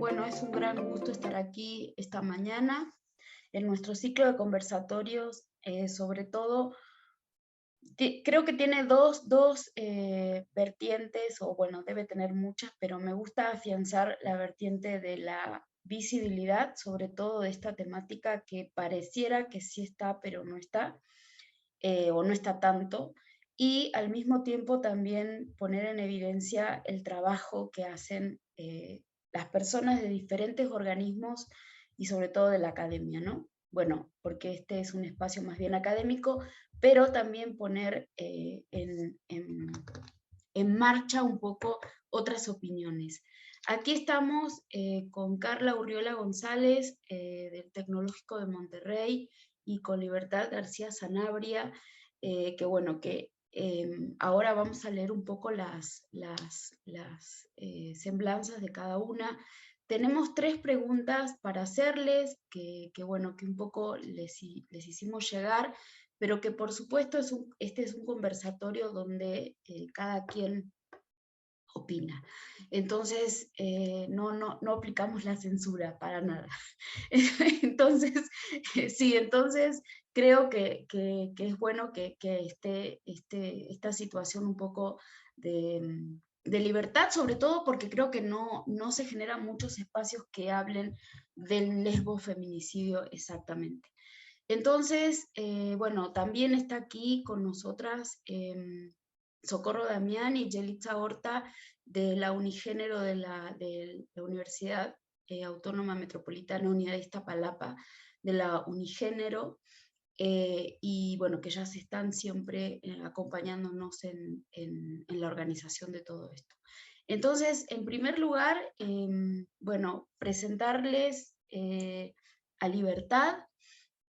Bueno, es un gran gusto estar aquí esta mañana en nuestro ciclo de conversatorios. Sobre todo, creo que tiene dos vertientes, o bueno, debe tener muchas, pero me gusta afianzar la vertiente de la visibilidad, sobre todo de esta temática que pareciera que sí está, pero no está, o no está tanto, y al mismo tiempo también poner en evidencia el trabajo que hacen las personas de diferentes organismos y sobre todo de la academia, ¿no? Bueno, porque este es un espacio más bien académico, pero también poner en marcha un poco otras opiniones. Aquí estamos con Carla Urriola González, del Tecnológico de Monterrey, y con Libertad García Sanabria, que bueno, que ahora vamos a leer un poco las semblanzas de cada una. Tenemos 3 preguntas para hacerles, que bueno, que un poco les hicimos llegar, pero que por supuesto este es un conversatorio donde cada quien opina. Entonces, no aplicamos la censura para nada. Entonces, sí, entonces creo que es bueno que esté esta situación un poco de libertad, sobre todo porque creo que no se generan muchos espacios que hablen del lesbofeminicidio exactamente. Entonces, bueno, también está aquí con nosotras Socorro Damián y Yelitza Horta de la Unigénero de la Universidad Autónoma Metropolitana Unidad de Iztapalapa, de la Unigénero, y bueno, que ellas están siempre acompañándonos en la organización de todo esto. Entonces, en primer lugar, bueno, presentarles a Libertad,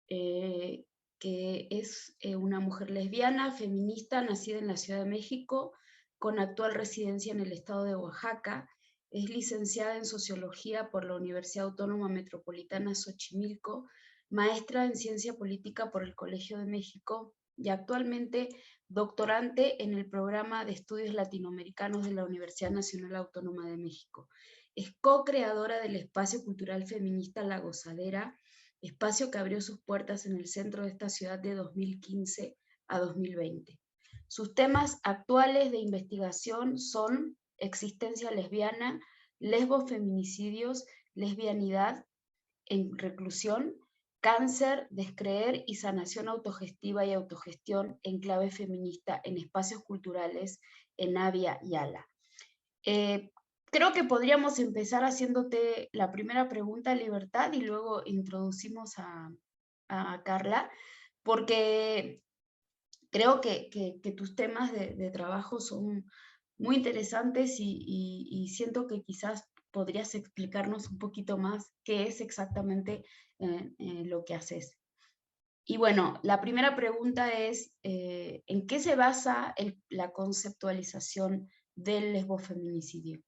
que es una mujer lesbiana, feminista, nacida en la Ciudad de México, con actual residencia en el estado de Oaxaca. Es licenciada en Sociología por la Universidad Autónoma Metropolitana Xochimilco, maestra en Ciencia Política por el Colegio de México y actualmente doctorante en el Programa de Estudios Latinoamericanos de la Universidad Nacional Autónoma de México. Es co-creadora del Espacio Cultural Feminista La Gozadera, espacio que abrió sus puertas en el centro de esta ciudad de 2015 a 2020. Sus temas actuales de investigación son existencia lesbiana, lesbofeminicidios, lesbianidad en reclusión, cáncer, descreer y sanación autogestiva y autogestión en clave feminista en espacios culturales en Avia y Ala. Creo que podríamos empezar haciéndote la primera pregunta, Libertad, y luego introducimos a Carla, porque creo que tus temas de trabajo son muy interesantes y siento que quizás podrías explicarnos un poquito más qué es exactamente lo que haces. Y bueno, la primera pregunta es, ¿en qué se basa la conceptualización del lesbofeminicidio?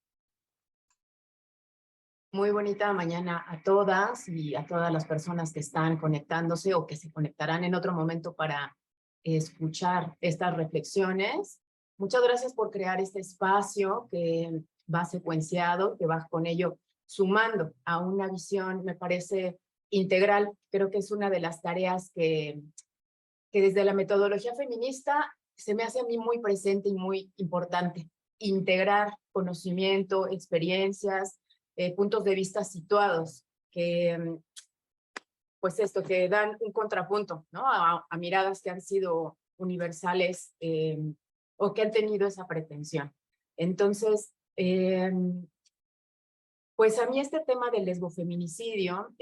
Muy bonita mañana a todas y a todas las personas que están conectándose o que se conectarán en otro momento para escuchar estas reflexiones. Muchas gracias por crear este espacio que va secuenciado, que va con ello sumando a una visión, me parece, integral. Creo que es una de las tareas que desde la metodología feminista se me hace a mí muy presente y muy importante. Integrar conocimiento, experiencias, puntos de vista situados, que pues esto, que dan un contrapunto, ¿no? A miradas que han sido universales o que han tenido esa pretensión. Entonces, pues a mí este tema del lesbofeminicidio,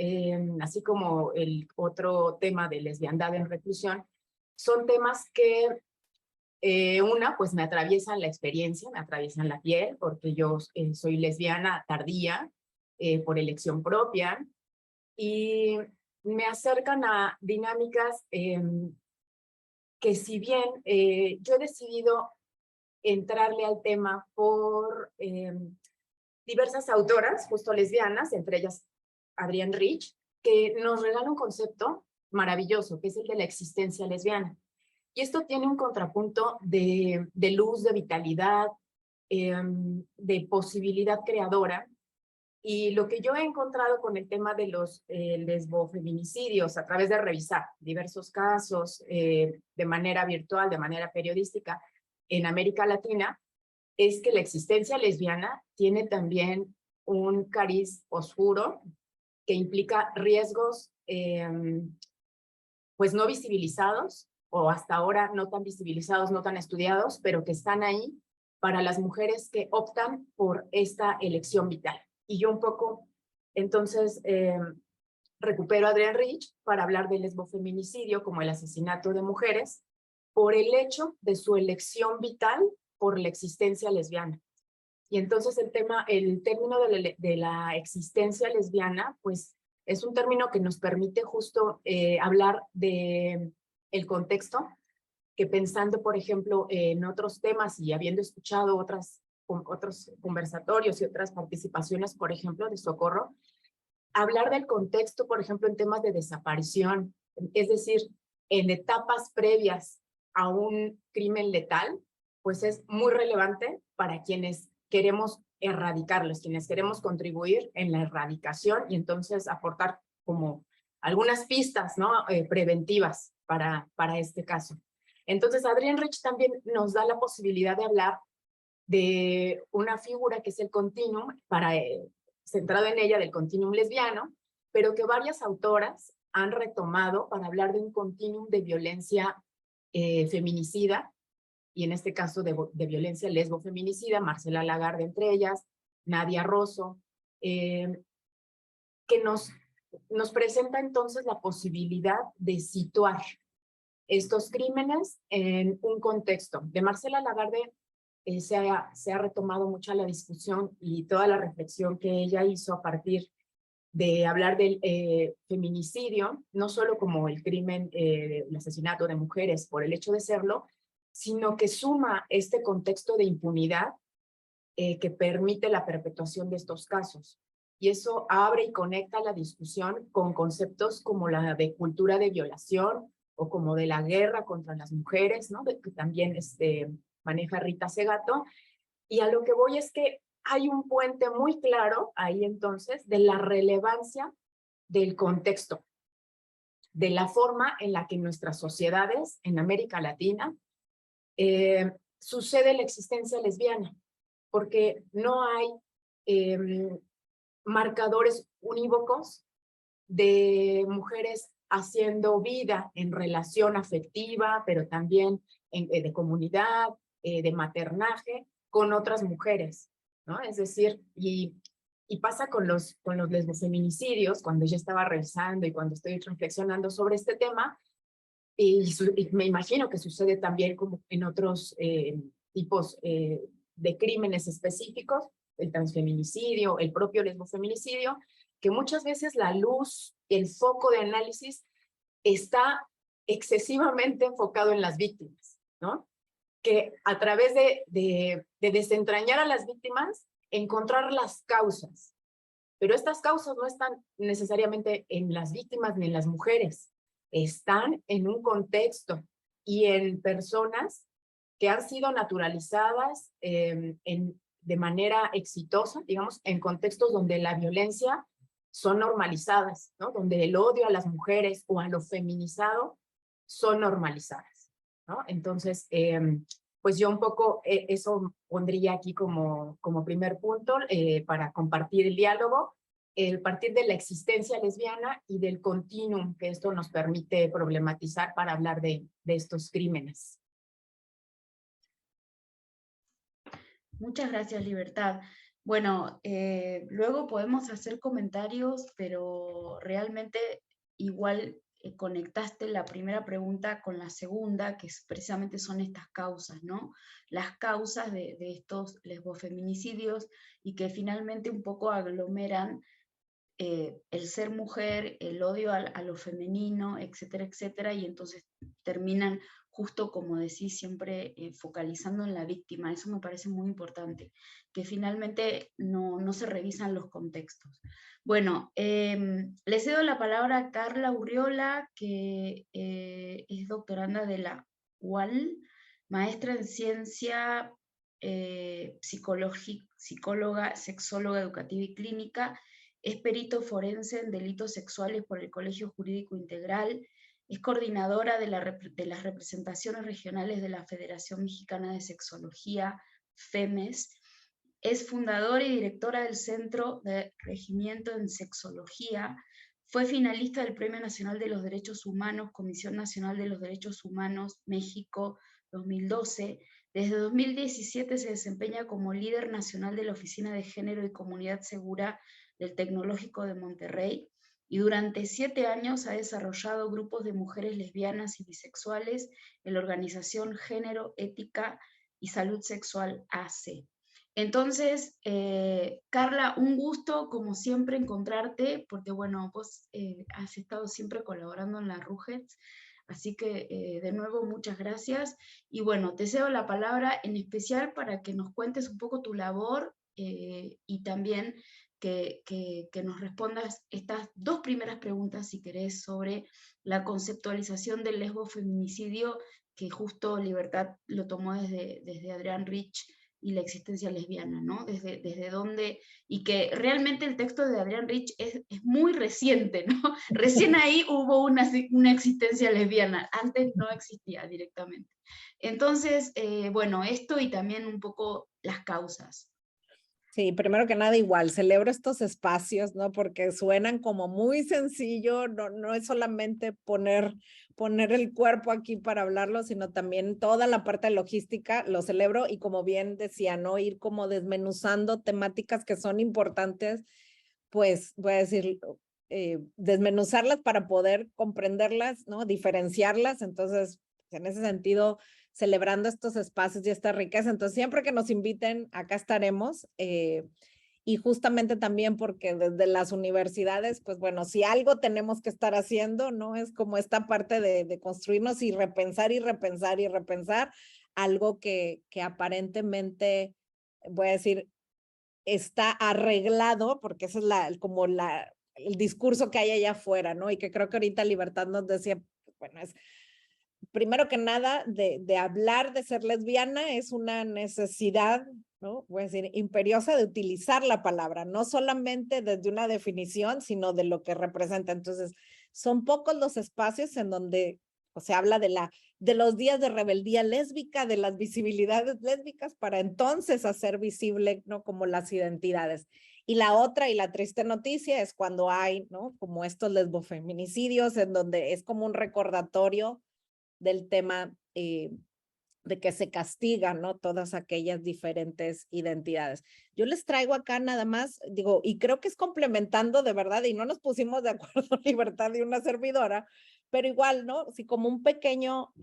así como el otro tema de lesbiandad en reclusión, son temas que una, pues me atraviesan la experiencia, me atraviesan la piel, porque yo soy lesbiana tardía, por elección propia, y me acercan a dinámicas que si bien yo he decidido entrarle al tema por diversas autoras, justo lesbianas, entre ellas Adrienne Rich, que nos regala un concepto maravilloso, que es el de la existencia lesbiana. Y esto tiene un contrapunto de luz, de vitalidad, de posibilidad creadora, Y lo que yo he encontrado con el tema de los lesbofeminicidios, a través de revisar diversos casos de manera virtual, de manera periodística, en América Latina, es que la existencia lesbiana tiene también un cariz oscuro que implica riesgos pues no visibilizados, o hasta ahora no tan visibilizados, no tan estudiados, pero que están ahí para las mujeres que optan por esta elección vital. Y yo un poco, entonces, recupero a Adrienne Rich para hablar del lesbofeminicidio como el asesinato de mujeres por el hecho de su elección vital por la existencia lesbiana. Y entonces el término de la existencia lesbiana, pues es un término que nos permite justo hablar de el contexto, que pensando, por ejemplo, en otros temas y habiendo escuchado otros conversatorios y otras participaciones, por ejemplo, de Socorro, hablar del contexto, por ejemplo, en temas de desaparición, es decir, en etapas previas a un crimen letal, pues es muy relevante para quienes queremos erradicarlos, quienes queremos contribuir en la erradicación y entonces aportar como algunas pistas, ¿no? Preventivas para este caso. Entonces, Adrienne Rich también nos da la posibilidad de hablar de una figura que es el continuum, centrado en ella del continuum lesbiano, pero que varias autoras han retomado para hablar de un continuum de violencia feminicida, y en este caso de violencia lesbofeminicida, Marcela Lagarde entre ellas, Nadia Rosso, que nos presenta entonces la posibilidad de situar estos crímenes en un contexto. De Marcela Lagarde se ha retomado mucha la discusión y toda la reflexión que ella hizo a partir de hablar del feminicidio, no solo como el crimen, el asesinato de mujeres por el hecho de serlo, sino que suma este contexto de impunidad que permite la perpetuación de estos casos. Y eso abre y conecta la discusión con conceptos como la de cultura de violación o como de la guerra contra las mujeres, ¿no? Que también maneja Rita Segato. Y a lo que voy es que hay un puente muy claro ahí entonces de la relevancia del contexto, de la forma en la que en nuestras sociedades, en América Latina, sucede la existencia lesbiana, porque no hay marcadores unívocos de mujeres haciendo vida en relación afectiva, pero también de comunidad, de maternaje, con otras mujeres, ¿no? Es decir, y pasa con los lesbofeminicidios, cuando yo estaba revisando y cuando estoy reflexionando sobre este tema, y me imagino que sucede también como en otros tipos de crímenes específicos, el transfeminicidio, el propio lesbofeminicidio, que muchas veces la luz, el foco de análisis está excesivamente enfocado en las víctimas, ¿no? Que a través de desentrañar a las víctimas, encontrar las causas. Pero estas causas no están necesariamente en las víctimas ni en las mujeres, están en un contexto y en personas que han sido naturalizadas de manera exitosa, digamos, en contextos donde la violencia son normalizadas, ¿no? Donde el odio a las mujeres o a lo feminizado son normalizadas, ¿no? Entonces, pues yo un poco eso pondría aquí como primer punto para compartir el diálogo, el partir de la existencia lesbiana y del continuum que esto nos permite problematizar para hablar de estos crímenes. Muchas gracias, Libertad. Bueno, luego podemos hacer comentarios, pero realmente igual conectaste la primera pregunta con la segunda, que precisamente son estas causas, ¿no? Las causas de estos lesbofeminicidios y que finalmente un poco aglomeran el ser mujer, el odio a lo femenino, etcétera, etcétera, y entonces terminan justo como decís siempre focalizando en la víctima. Eso me parece muy importante, que finalmente no se revisan los contextos. Bueno, le cedo la palabra a Carla Urriola, que es doctoranda de la UAL, maestra en ciencia psicóloga, sexóloga educativa y clínica, es perito forense en delitos sexuales por el Colegio Jurídico Integral, es coordinadora de las representaciones regionales de la Federación Mexicana de Sexología, FEMES, es fundadora y directora del Centro de Regimiento en Sexología, fue finalista del Premio Nacional de los Derechos Humanos, Comisión Nacional de los Derechos Humanos, México 2012. Desde 2017 se desempeña como líder nacional de la Oficina de Género y Comunidad Segura del Tecnológico de Monterrey, y durante 7 años ha desarrollado grupos de mujeres lesbianas y bisexuales en la organización Género, Ética y Salud Sexual AC. Entonces, Carla, un gusto como siempre encontrarte, porque bueno, vos has estado siempre colaborando en la RUGETS, así que de nuevo muchas gracias. Y bueno, te cedo la palabra en especial para que nos cuentes un poco tu labor y también que nos respondas estas 2 primeras preguntas, si querés, sobre la conceptualización del lesbofeminicidio, que justo Libertad lo tomó desde Adrián Rich y la existencia lesbiana, ¿no? Desde dónde, y que realmente el texto de Adrián Rich es muy reciente, ¿no? Recién ahí hubo una existencia lesbiana, antes no existía directamente. Entonces, bueno, esto y también un poco las causas. Sí, primero que nada, igual, celebro estos espacios, ¿no? Porque suenan como muy sencillo, no es solamente poner el cuerpo aquí para hablarlo, sino también toda la parte de logística, lo celebro y como bien decía, ¿no? Ir como desmenuzando temáticas que son importantes, pues voy a decir, desmenuzarlas para poder comprenderlas, ¿no? Diferenciarlas, entonces, en ese sentido, celebrando estos espacios y esta riqueza. Entonces, siempre que nos inviten, acá estaremos. Y justamente también porque desde las universidades, pues bueno, si algo tenemos que estar haciendo, ¿no? Es como esta parte de construirnos y repensar y repensar y repensar algo que aparentemente, voy a decir, está arreglado, porque ese es el discurso que hay allá afuera, ¿no? Y que creo que ahorita Libertad nos decía, bueno, es primero que nada, de hablar de ser lesbiana es una necesidad, ¿no? Voy a decir, imperiosa de utilizar la palabra, no solamente desde una definición, sino de lo que representa. Entonces, son pocos los espacios en donde se habla de los días de rebeldía lésbica, de las visibilidades lésbicas, para entonces hacer visible, ¿no? Como las identidades. Y la otra y la triste noticia es cuando hay, ¿no? Como estos lesbofeminicidios, en donde es como un recordatorio del tema de que se castigan, ¿no? Todas aquellas diferentes identidades. Yo les traigo acá nada más, digo, y creo que es complementando de verdad, y no nos pusimos de acuerdo Libertad y una servidora, pero igual, ¿no? Sí, como un pequeño,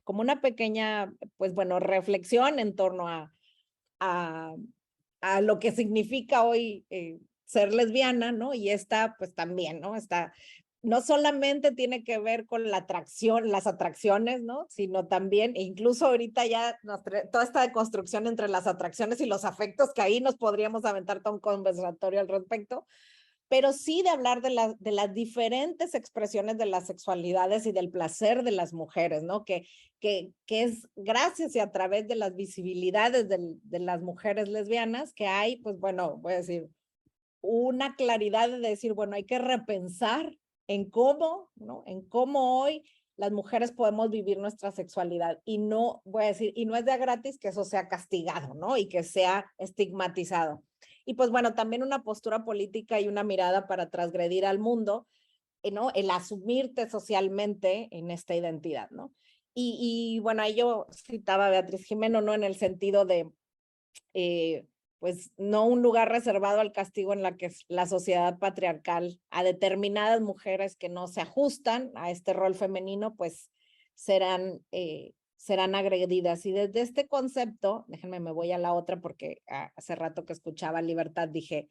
como una pequeña, pues bueno, reflexión en torno a, a lo que significa hoy ser lesbiana, ¿no? Y esta, pues también, ¿no? Está no solamente tiene que ver con la atracción, las atracciones, ¿no? Sino también, e incluso ahorita ya toda esta construcción entre las atracciones y los afectos, que ahí nos podríamos aventar todo un conversatorio al respecto, pero sí de hablar de las diferentes expresiones de las sexualidades y del placer de las mujeres, ¿no? Que es gracias y a través de las visibilidades de las mujeres lesbianas que hay, pues bueno, voy a decir, una claridad de decir, bueno, hay que repensar en cómo, ¿no? En cómo hoy las mujeres podemos vivir nuestra sexualidad y no, voy a decir, y no es de gratis que eso sea castigado, ¿no? Y que sea estigmatizado. Y pues bueno, también una postura política y una mirada para transgredir al mundo, ¿no? El asumirte socialmente en esta identidad, ¿no? Y bueno, ahí yo citaba a Beatriz Jimeno, ¿no? En el sentido de, pues no un lugar reservado al castigo en la que la sociedad patriarcal a determinadas mujeres que no se ajustan a este rol femenino, pues serán agredidas. Y desde este concepto, déjenme, me voy a la otra porque hace rato que escuchaba Libertad, dije,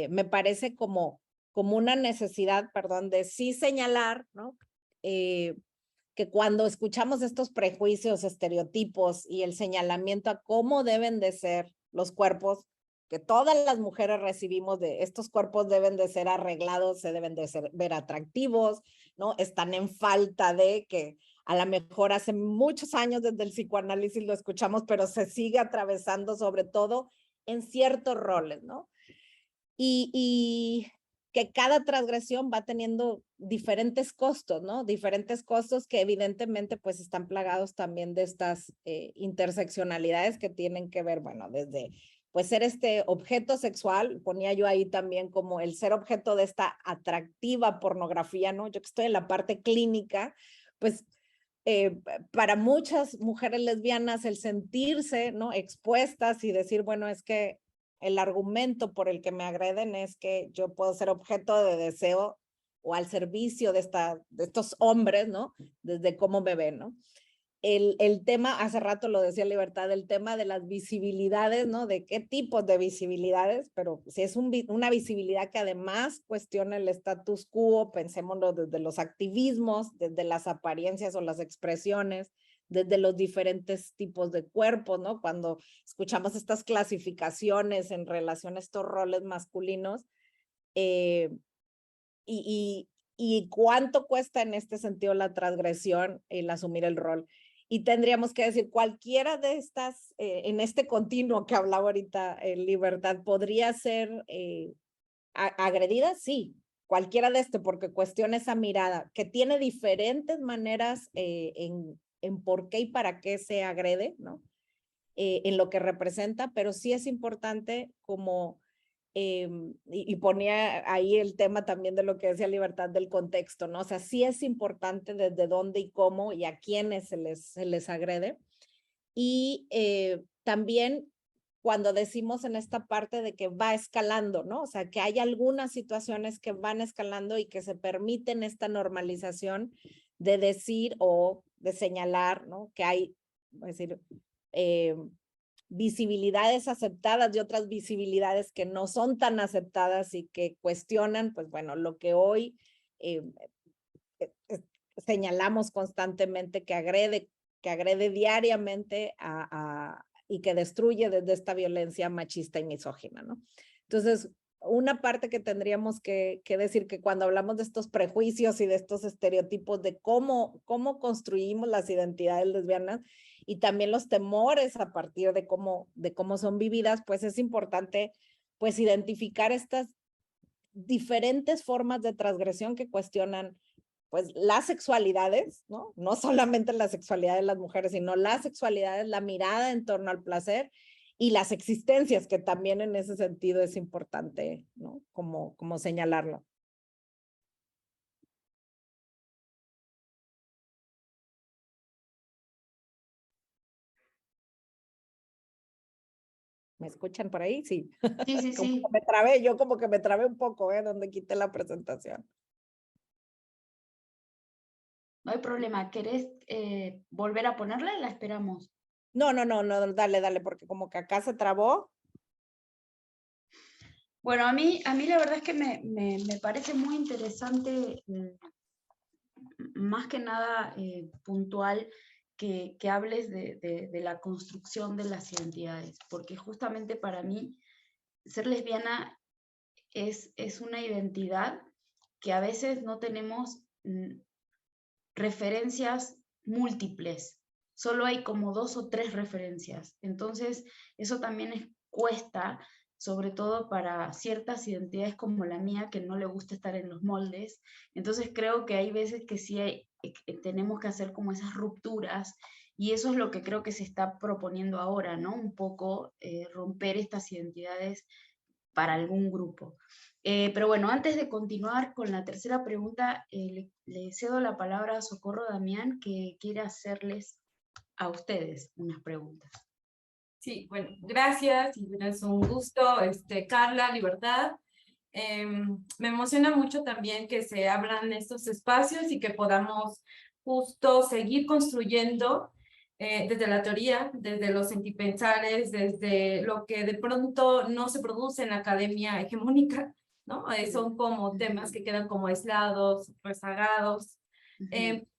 me parece como una necesidad, perdón, de sí señalar, ¿no? Que cuando escuchamos estos prejuicios, estereotipos y el señalamiento a cómo deben de ser los cuerpos que todas las mujeres recibimos, de estos cuerpos deben de ser arreglados, se deben de ver atractivos, ¿no? Están en falta de que a lo mejor hace muchos años desde el psicoanálisis lo escuchamos, pero se sigue atravesando sobre todo en ciertos roles, ¿no? Y que cada transgresión va teniendo diferentes costos, ¿no? Diferentes costos que evidentemente pues están plagados también de estas interseccionalidades que tienen que ver, bueno, desde pues ser este objeto sexual, ponía yo ahí también como el ser objeto de esta atractiva pornografía, ¿no? Yo que estoy en la parte clínica, pues para muchas mujeres lesbianas el sentirse, ¿no? Expuestas y decir, bueno, es que el argumento por el que me agreden es que yo puedo ser objeto de deseo o al servicio de estos hombres, ¿no? Desde cómo me ven, ¿no? El tema, hace rato lo decía Libertad, el tema de las visibilidades, ¿no? De qué tipos de visibilidades, pero si es una visibilidad que además cuestiona el status quo, pensémoslo desde los activismos, desde las apariencias o las expresiones, desde los diferentes tipos de cuerpos, ¿no? Cuando escuchamos estas clasificaciones en relación a estos roles masculinos, y cuánto cuesta en este sentido la transgresión, el asumir el rol. Y tendríamos que decir, cualquiera de estas, en este continuo que hablaba ahorita, Libertad, ¿podría ser agredida? Sí, cualquiera de porque cuestiona esa mirada, que tiene diferentes maneras en por qué y para qué se agrede, ¿no? En lo que representa, pero sí es importante como y ponía ahí el tema también de lo que decía Libertad del contexto, ¿no? O sea, sí es importante desde dónde y cómo y a quiénes se les agrede. Y también cuando decimos en esta parte de que va escalando, ¿no? O sea, que hay algunas situaciones que van escalando y que se permiten esta normalización de decir o de señalar, ¿no? Que hay, es decir, visibilidades aceptadas y otras visibilidades que no son tan aceptadas y que cuestionan, pues bueno, lo que hoy eh, señalamos constantemente que agrede diariamente y que destruye desde esta violencia machista y misógina, ¿no? Entonces, una parte que tendríamos que decir que cuando hablamos de estos prejuicios y de estos estereotipos de cómo construimos las identidades lesbianas y también los temores a partir de cómo son vividas, pues es importante pues identificar estas diferentes formas de transgresión que cuestionan pues las sexualidades, ¿no? No solamente la sexualidad de las mujeres, sino las sexualidades, la mirada en torno al placer y las existencias, que también en ese sentido es importante, ¿no? Como señalarlo. ¿Me escuchan por ahí? Sí. Sí, sí, sí. Me trabé, yo como que me trabé un poco, donde quité la presentación. No hay problema. ¿Querés volver a ponerla? La esperamos. No, dale, porque como que acá se trabó. Bueno, a mí la verdad es que me parece muy interesante, más que nada puntual, que hables de la construcción de las identidades, porque justamente para mí ser lesbiana es una identidad que a veces no tenemos referencias múltiples, solo hay como 2 o 3 referencias. Entonces, eso también cuesta, sobre todo para ciertas identidades como la mía, que no le gusta estar en los moldes. Entonces, creo que hay veces que sí tenemos que hacer como esas rupturas, y eso es lo que creo que se está proponiendo ahora, ¿no? Un poco romper estas identidades para algún grupo. Pero bueno, antes de continuar con la tercera pregunta, le cedo la palabra a Socorro Damián, que quiere hacerles a ustedes unas preguntas. Sí, bueno, gracias, y es un gusto, Carla, Libertad. Me emociona mucho también que se abran estos espacios y que podamos justo seguir construyendo desde la teoría, desde los sentipensares, desde lo que de pronto no se produce en la academia hegemónica, ¿no? Son como temas que quedan como aislados, rezagados.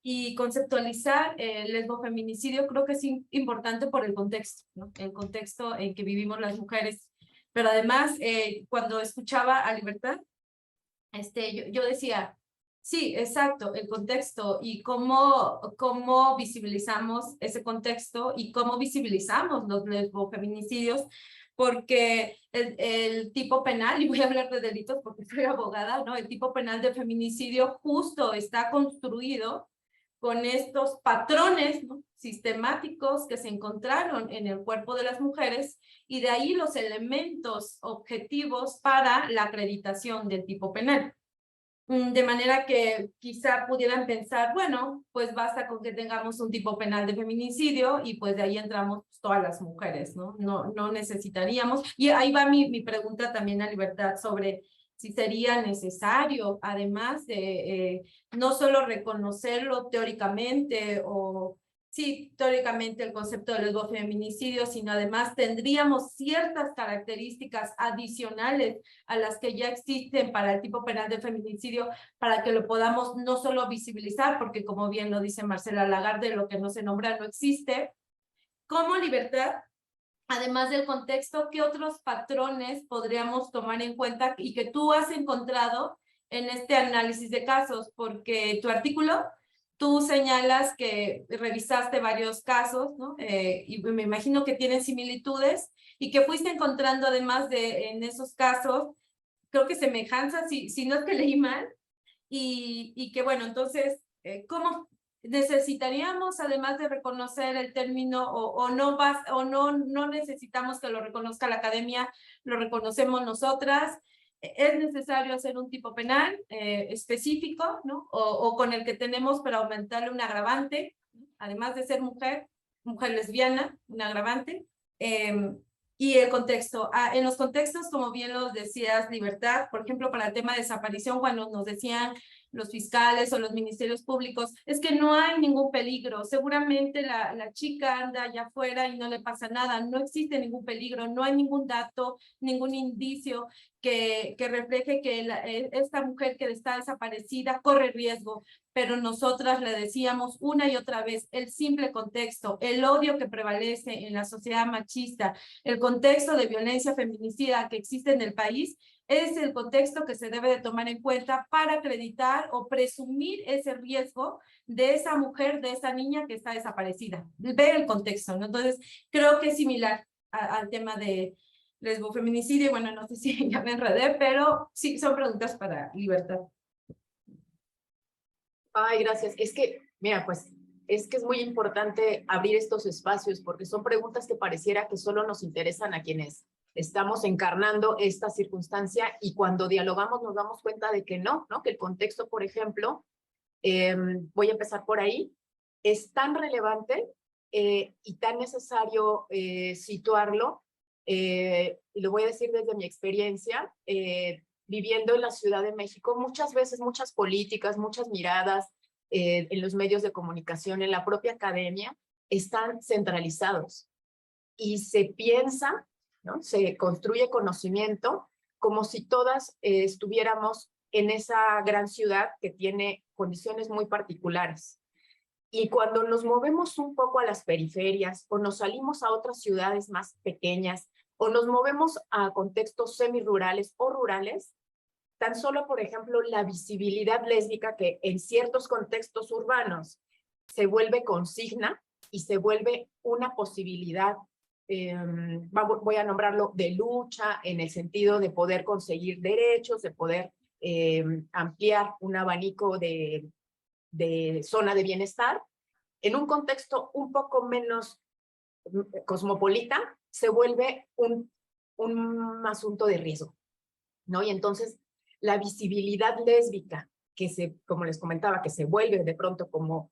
Y conceptualizar el lesbofeminicidio creo que es importante por el contexto, ¿no? El contexto en que vivimos las mujeres. Pero además, cuando escuchaba a Libertad, yo decía, Sí, exacto, el contexto y cómo visibilizamos ese contexto y cómo visibilizamos los lesbofeminicidios, porque el tipo penal, y voy a hablar de delitos porque soy abogada, ¿no? El tipo penal de feminicidio justo está construido con estos patrones, ¿no?, sistemáticos que se encontraron en el cuerpo de las mujeres, y de ahí los elementos objetivos para la acreditación del tipo penal. De manera que quizá pudieran pensar, bueno, pues basta con que tengamos un tipo penal de feminicidio y pues de ahí entramos todas las mujeres, ¿no? No necesitaríamos. Y ahí va mi pregunta también a Libertad sobre si sería necesario, además de no solo reconocerlo teóricamente o sí, teóricamente el concepto del lesbofeminicidio, sino además tendríamos ciertas características adicionales a las que ya existen para el tipo penal de feminicidio, para que lo podamos no solo visibilizar, porque como bien lo dice Marcela Lagarde, lo que no se nombra no existe. Como Libertad, además del contexto, ¿qué otros patrones podríamos tomar en cuenta y que tú has encontrado en este análisis de casos? Porque tu artículo, tú señalas que revisaste varios casos, ¿no? Y me imagino que tienen similitudes y que fuiste encontrando además en esos casos, creo que semejanzas, si no es que leí mal, y que bueno, entonces, ¿cómo necesitaríamos, además de reconocer el término, no necesitamos que lo reconozca la academia, lo reconocemos nosotras? ¿Es necesario hacer un tipo penal específico, ¿no? O con el que tenemos para aumentarle un agravante, además de ser mujer lesbiana, un agravante? Y el contexto. En los contextos, como bien lo decías, Libertad, por ejemplo, para el tema de desaparición, cuando nos decían los fiscales o los ministerios públicos, es que no hay ningún peligro, seguramente la chica anda allá afuera y no le pasa nada, no existe ningún peligro, no hay ningún dato, ningún indicio que refleje que esta mujer que está desaparecida corre riesgo, pero nosotras le decíamos una y otra vez el simple contexto, el odio que prevalece en la sociedad machista, el contexto de violencia feminicida que existe en el país, es el contexto que se debe de tomar en cuenta para acreditar o presumir ese riesgo de esa mujer, de esa niña que está desaparecida. Ver el contexto, ¿no? Entonces, creo que es similar al tema de lesbofeminicidio. Bueno, no sé si ya me enredé, pero sí, son preguntas para Libertad. Ay, gracias. Es que, mira, pues, es que es muy importante abrir estos espacios porque son preguntas que pareciera que solo nos interesan a quienes estamos encarnando esta circunstancia, y cuando dialogamos nos damos cuenta de que no, que el contexto, por ejemplo, voy a empezar por ahí, es tan relevante y tan necesario situarlo, y lo voy a decir desde mi experiencia, viviendo en la Ciudad de México, muchas veces muchas políticas, muchas miradas en los medios de comunicación, en la propia academia, están centralizados y se piensa, ¿no? Se construye conocimiento como si todas estuviéramos en esa gran ciudad que tiene condiciones muy particulares. Y cuando nos movemos un poco a las periferias o nos salimos a otras ciudades más pequeñas o nos movemos a contextos semirurales o rurales, tan solo, por ejemplo, la visibilidad lésbica, que en ciertos contextos urbanos se vuelve consigna y se vuelve una posibilidad, voy a nombrarlo, de lucha, en el sentido de poder conseguir derechos, de poder ampliar un abanico de zona de bienestar. En un contexto un poco menos cosmopolita, se vuelve un asunto de riesgo, ¿no? Y entonces la visibilidad lésbica, como les comentaba, que se vuelve de pronto como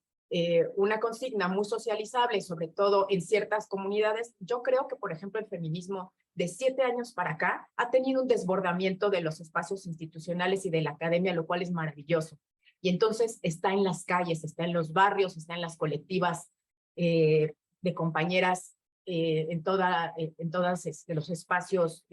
una consigna muy socializable, sobre todo en ciertas comunidades. Yo creo que, por ejemplo, el feminismo de 7 años para acá ha tenido un desbordamiento de los espacios institucionales y de la academia, lo cual es maravilloso. Y entonces está en las calles, está en los barrios, está en las colectivas de compañeras en todos los espacios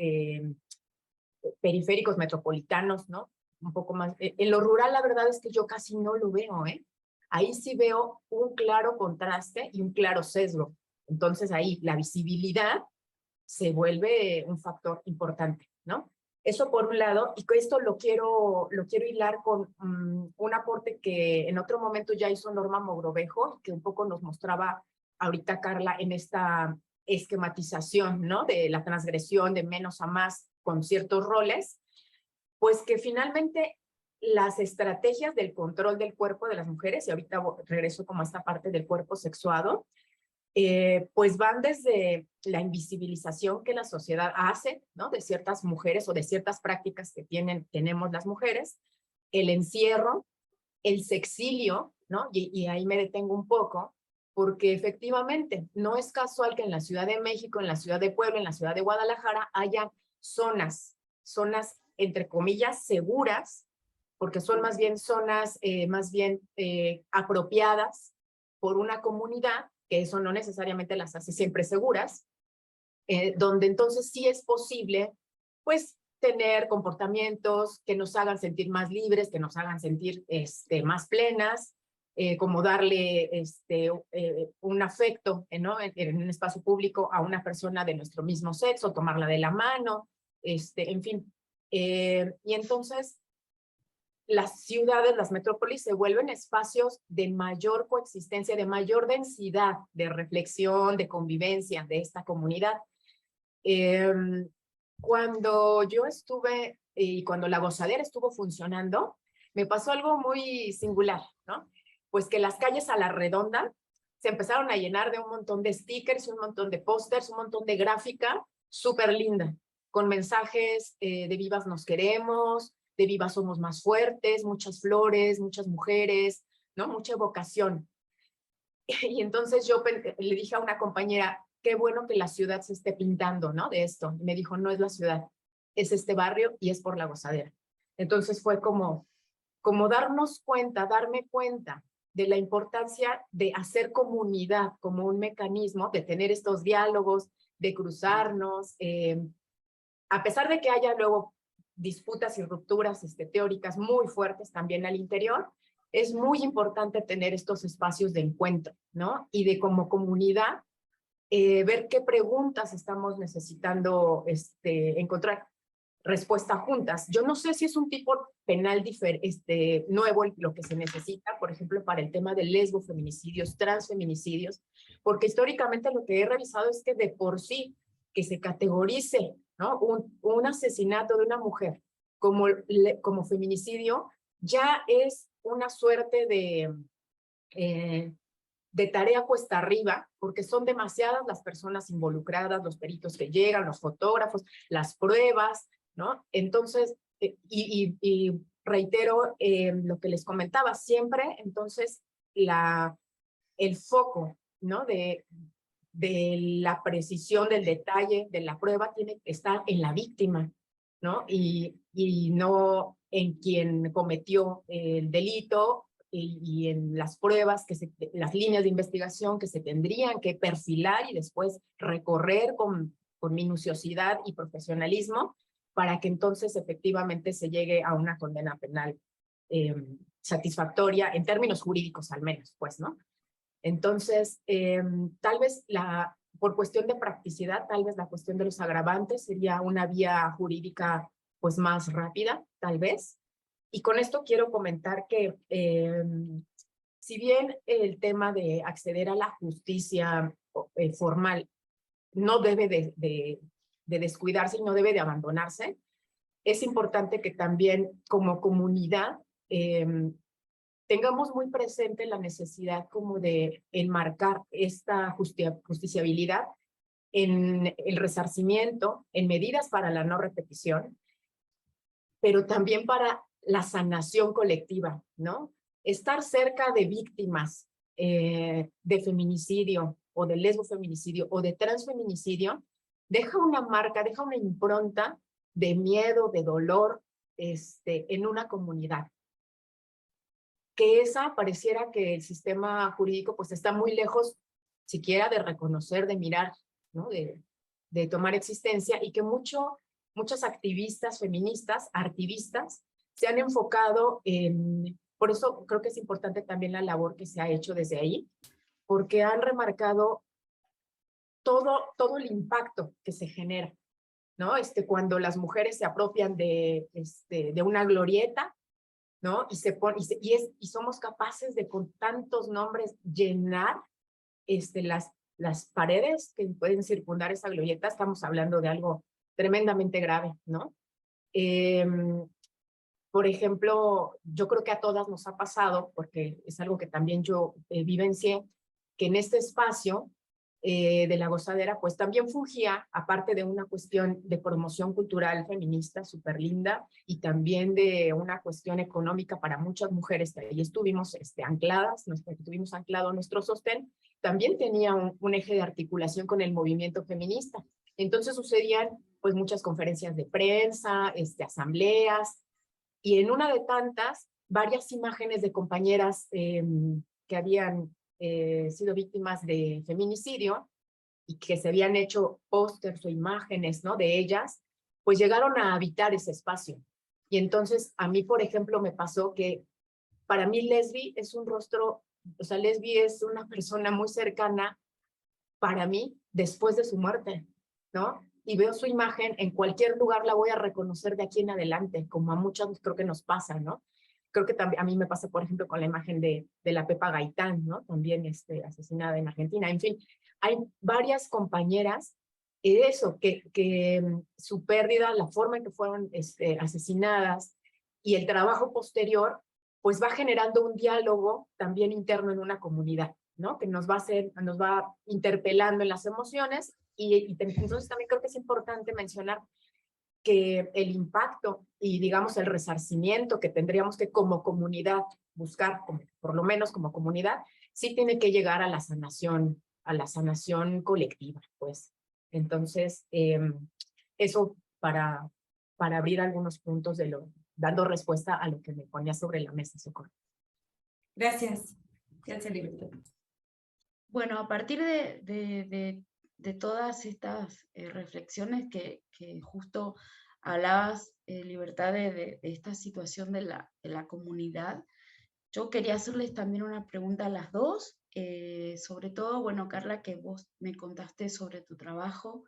periféricos, metropolitanos, ¿no? Un poco más. En lo rural, la verdad es que yo casi no lo veo, ¿eh? Ahí sí veo un claro contraste y un claro sesgo. Entonces ahí la visibilidad se vuelve un factor importante, ¿no? Eso por un lado, y que esto lo quiero hilar con un aporte que en otro momento ya hizo Norma Mogrovejo, que un poco nos mostraba ahorita Carla en esta esquematización, ¿no? De la transgresión de menos a más con ciertos roles, pues que finalmente las estrategias del control del cuerpo de las mujeres, y ahorita regreso como a esta parte del cuerpo sexuado, pues van desde la invisibilización que la sociedad hace, ¿no? De ciertas mujeres o de ciertas prácticas que tenemos las mujeres, el encierro, el sexilio, ¿no? Y ahí me detengo un poco, porque efectivamente no es casual que en la Ciudad de México, en la Ciudad de Puebla, en la Ciudad de Guadalajara haya zonas entre comillas seguras, porque son más bien zonas apropiadas por una comunidad, que eso no necesariamente las hace siempre seguras, donde entonces sí es posible, pues, tener comportamientos que nos hagan sentir más libres, que nos hagan sentir más plenas, como darle un afecto, ¿no? En un espacio público a una persona de nuestro mismo sexo, tomarla de la mano, en fin. Y entonces las ciudades, las metrópolis se vuelven espacios de mayor coexistencia, de mayor densidad de reflexión, de convivencia de esta comunidad. Cuando yo estuve y cuando la gozadera estuvo funcionando, me pasó algo muy singular, ¿no? Pues que las calles a la redonda se empezaron a llenar de un montón de stickers, un montón de pósters, un montón de gráfica súper linda, con mensajes de vivas nos queremos, de vivas somos más fuertes, muchas flores, muchas mujeres, ¿no? Mucha evocación. Y entonces yo le dije a una compañera, qué bueno que la ciudad se esté pintando, ¿no? De esto. Y me dijo, no es la ciudad, es este barrio y es por la gozadera. Entonces fue como darnos cuenta, darme cuenta de la importancia de hacer comunidad como un mecanismo, de tener estos diálogos, de cruzarnos, a pesar de que haya luego disputas y rupturas teóricas muy fuertes también al interior, es muy importante tener estos espacios de encuentro, ¿no? Y de como comunidad, ver qué preguntas estamos necesitando encontrar respuesta juntas. Yo no sé si es un tipo penal nuevo lo que se necesita, por ejemplo, para el tema de lesbofeminicidios, transfeminicidios, porque históricamente lo que he revisado es que de por sí que se categorice, ¿no? un asesinato de una mujer como feminicidio ya es una suerte de tarea cuesta arriba, porque son demasiadas las personas involucradas, los peritos que llegan, los fotógrafos, las pruebas, ¿no? Entonces, y reitero lo que les comentaba, siempre entonces el foco, ¿no? De la precisión, del detalle, de la prueba, tiene que estar en la víctima, ¿no? Y no en quien cometió el delito y en las pruebas, las líneas de investigación que se tendrían que perfilar y después recorrer con minuciosidad y profesionalismo para que entonces efectivamente se llegue a una condena penal satisfactoria en términos jurídicos al menos, pues, ¿no? Entonces, tal vez por cuestión de practicidad, tal vez la cuestión de los agravantes sería una vía jurídica pues más rápida, tal vez. Y con esto quiero comentar que si bien el tema de acceder a la justicia formal no debe de descuidarse y no debe de abandonarse, es importante que también como comunidad tengamos muy presente la necesidad como de enmarcar esta justiciabilidad en el resarcimiento, en medidas para la no repetición, pero también para la sanación colectiva, ¿no? Estar cerca de víctimas de feminicidio o de lesbofeminicidio o de transfeminicidio deja una marca, deja una impronta de miedo, de dolor en una comunidad. Que esa pareciera que el sistema jurídico pues está muy lejos siquiera de reconocer, de mirar, ¿no? De tomar existencia, y que muchas activistas feministas, artivistas, se han enfocado por eso creo que es importante también la labor que se ha hecho desde ahí, porque han remarcado todo el impacto que se genera ¿no? Cuando las mujeres se apropian de una glorieta, ¿no? Y somos capaces de con tantos nombres llenar las paredes que pueden circundar esa glorieta. Estamos hablando de algo tremendamente grave, ¿no? Por ejemplo, yo creo que a todas nos ha pasado, porque es algo que también yo vivencié, que en este espacio de la gozadera, pues también fungía, aparte de una cuestión de promoción cultural feminista súper linda, y también de una cuestión económica para muchas mujeres que ahí estuvimos ancladas, tuvimos anclado nuestro sostén, también tenía un eje de articulación con el movimiento feminista. Entonces sucedían pues muchas conferencias de prensa, asambleas, y en una de tantas, varias imágenes de compañeras que habían sido víctimas de feminicidio y que se habían hecho pósters o imágenes, ¿no?, de ellas, pues llegaron a habitar ese espacio. Y entonces a mí, por ejemplo, me pasó que para mí Lesbi es un rostro, o sea, Lesbi es una persona muy cercana para mí después de su muerte, ¿no? Y veo su imagen, en cualquier lugar la voy a reconocer de aquí en adelante, como a muchos creo que nos pasa, ¿no? Creo que también a mí me pasa, por ejemplo, con la imagen de la Pepa Gaitán, ¿no? También asesinada en Argentina. En fin, hay varias compañeras, eso, que su pérdida, la forma en que fueron asesinadas y el trabajo posterior, pues va generando un diálogo también interno en una comunidad, ¿no? Que nos va interpelando en las emociones y entonces también creo que es importante mencionar que el impacto y digamos el resarcimiento que tendríamos que como comunidad buscar, por lo menos como comunidad, sí tiene que llegar a la sanación colectiva, pues. Entonces, eso para abrir algunos puntos dando respuesta a lo que me ponía sobre la mesa, Socorro. Gracias. Gracias, Libertad. Bueno, a partir de todas estas reflexiones que justo hablabas, Libertad, de esta situación de la comunidad, yo quería hacerles también una pregunta a las dos, sobre todo, bueno, Carla, que vos me contaste sobre tu trabajo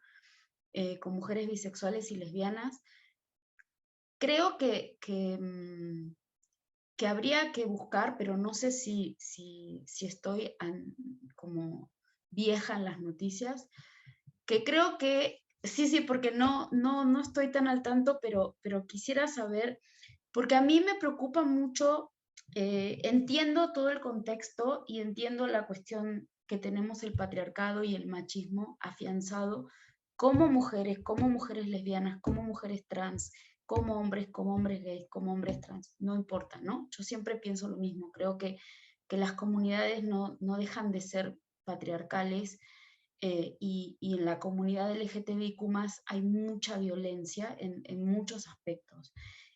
con mujeres bisexuales y lesbianas. Creo que habría que buscar, pero no sé si estoy como vieja en las noticias, que creo que, sí, porque no estoy tan al tanto, pero quisiera saber, porque a mí me preocupa mucho, entiendo todo el contexto y entiendo la cuestión que tenemos el patriarcado y el machismo afianzado como mujeres lesbianas, como mujeres trans, como hombres gays, como hombres trans, no importa, ¿no? Yo siempre pienso lo mismo, creo que las comunidades no dejan de ser patriarcales, y en la comunidad LGTBIQ+ hay mucha violencia en muchos aspectos.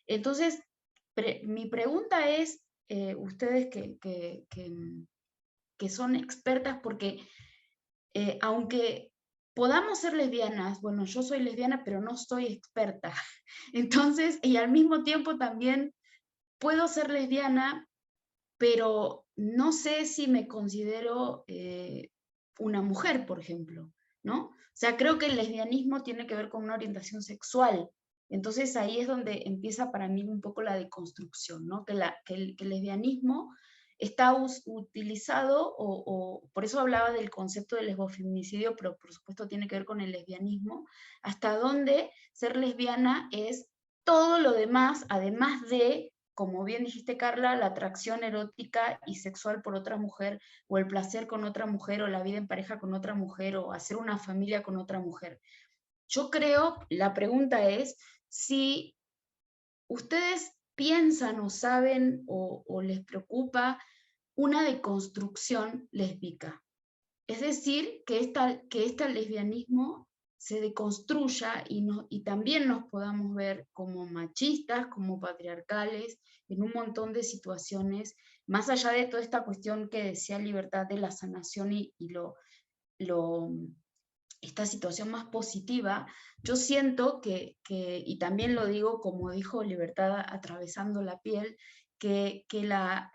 Entonces, mi pregunta es, ustedes que son expertas, porque aunque podamos ser lesbianas, bueno, yo soy lesbiana, pero no soy experta. Entonces, y al mismo tiempo también puedo ser lesbiana, pero no sé si me considero una mujer, por ejemplo, ¿no? O sea, creo que el lesbianismo tiene que ver con una orientación sexual. Entonces ahí es donde empieza para mí un poco la deconstrucción, ¿no? Que el lesbianismo está utilizado, o por eso hablaba del concepto del lesbofeminicidio, pero por supuesto tiene que ver con el lesbianismo, hasta donde ser lesbiana es todo lo demás, además de, como bien dijiste, Carla, la atracción erótica y sexual por otra mujer, o el placer con otra mujer, o la vida en pareja con otra mujer, o hacer una familia con otra mujer. Yo creo, la pregunta es si ustedes piensan o saben o les preocupa una deconstrucción lésbica. Es decir, que este lesbianismo se deconstruya y también nos podamos ver como machistas, como patriarcales, en un montón de situaciones, más allá de toda esta cuestión que decía Libertad de la sanación y esta situación más positiva. Yo siento y también lo digo como dijo Libertad atravesando la piel, que la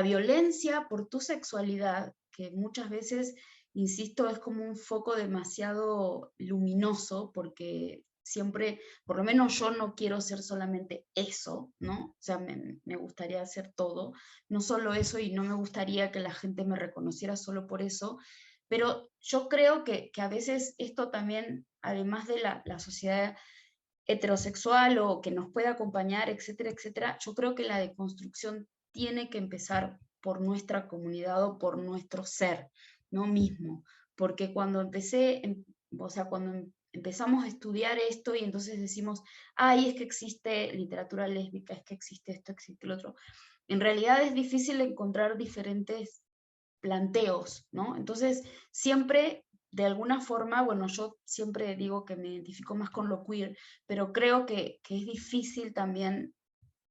violencia por tu sexualidad, que muchas veces insisto, es como un foco demasiado luminoso, porque siempre, por lo menos yo no quiero ser solamente eso, ¿no? O sea, me gustaría hacer todo, no solo eso, y no me gustaría que la gente me reconociera solo por eso, pero yo creo que a veces esto también, además de la sociedad heterosexual o que nos pueda acompañar, etcétera, etcétera, yo creo que la deconstrucción tiene que empezar por nuestra comunidad o por nuestro ser, ¿no? Mismo, porque cuando o sea, cuando empezamos a estudiar esto y entonces decimos, ay, es que existe literatura lésbica, es que existe esto, existe lo otro, en realidad es difícil encontrar diferentes planteos, ¿no? Entonces, siempre, de alguna forma, bueno, yo siempre digo que me identifico más con lo queer, pero creo que es difícil también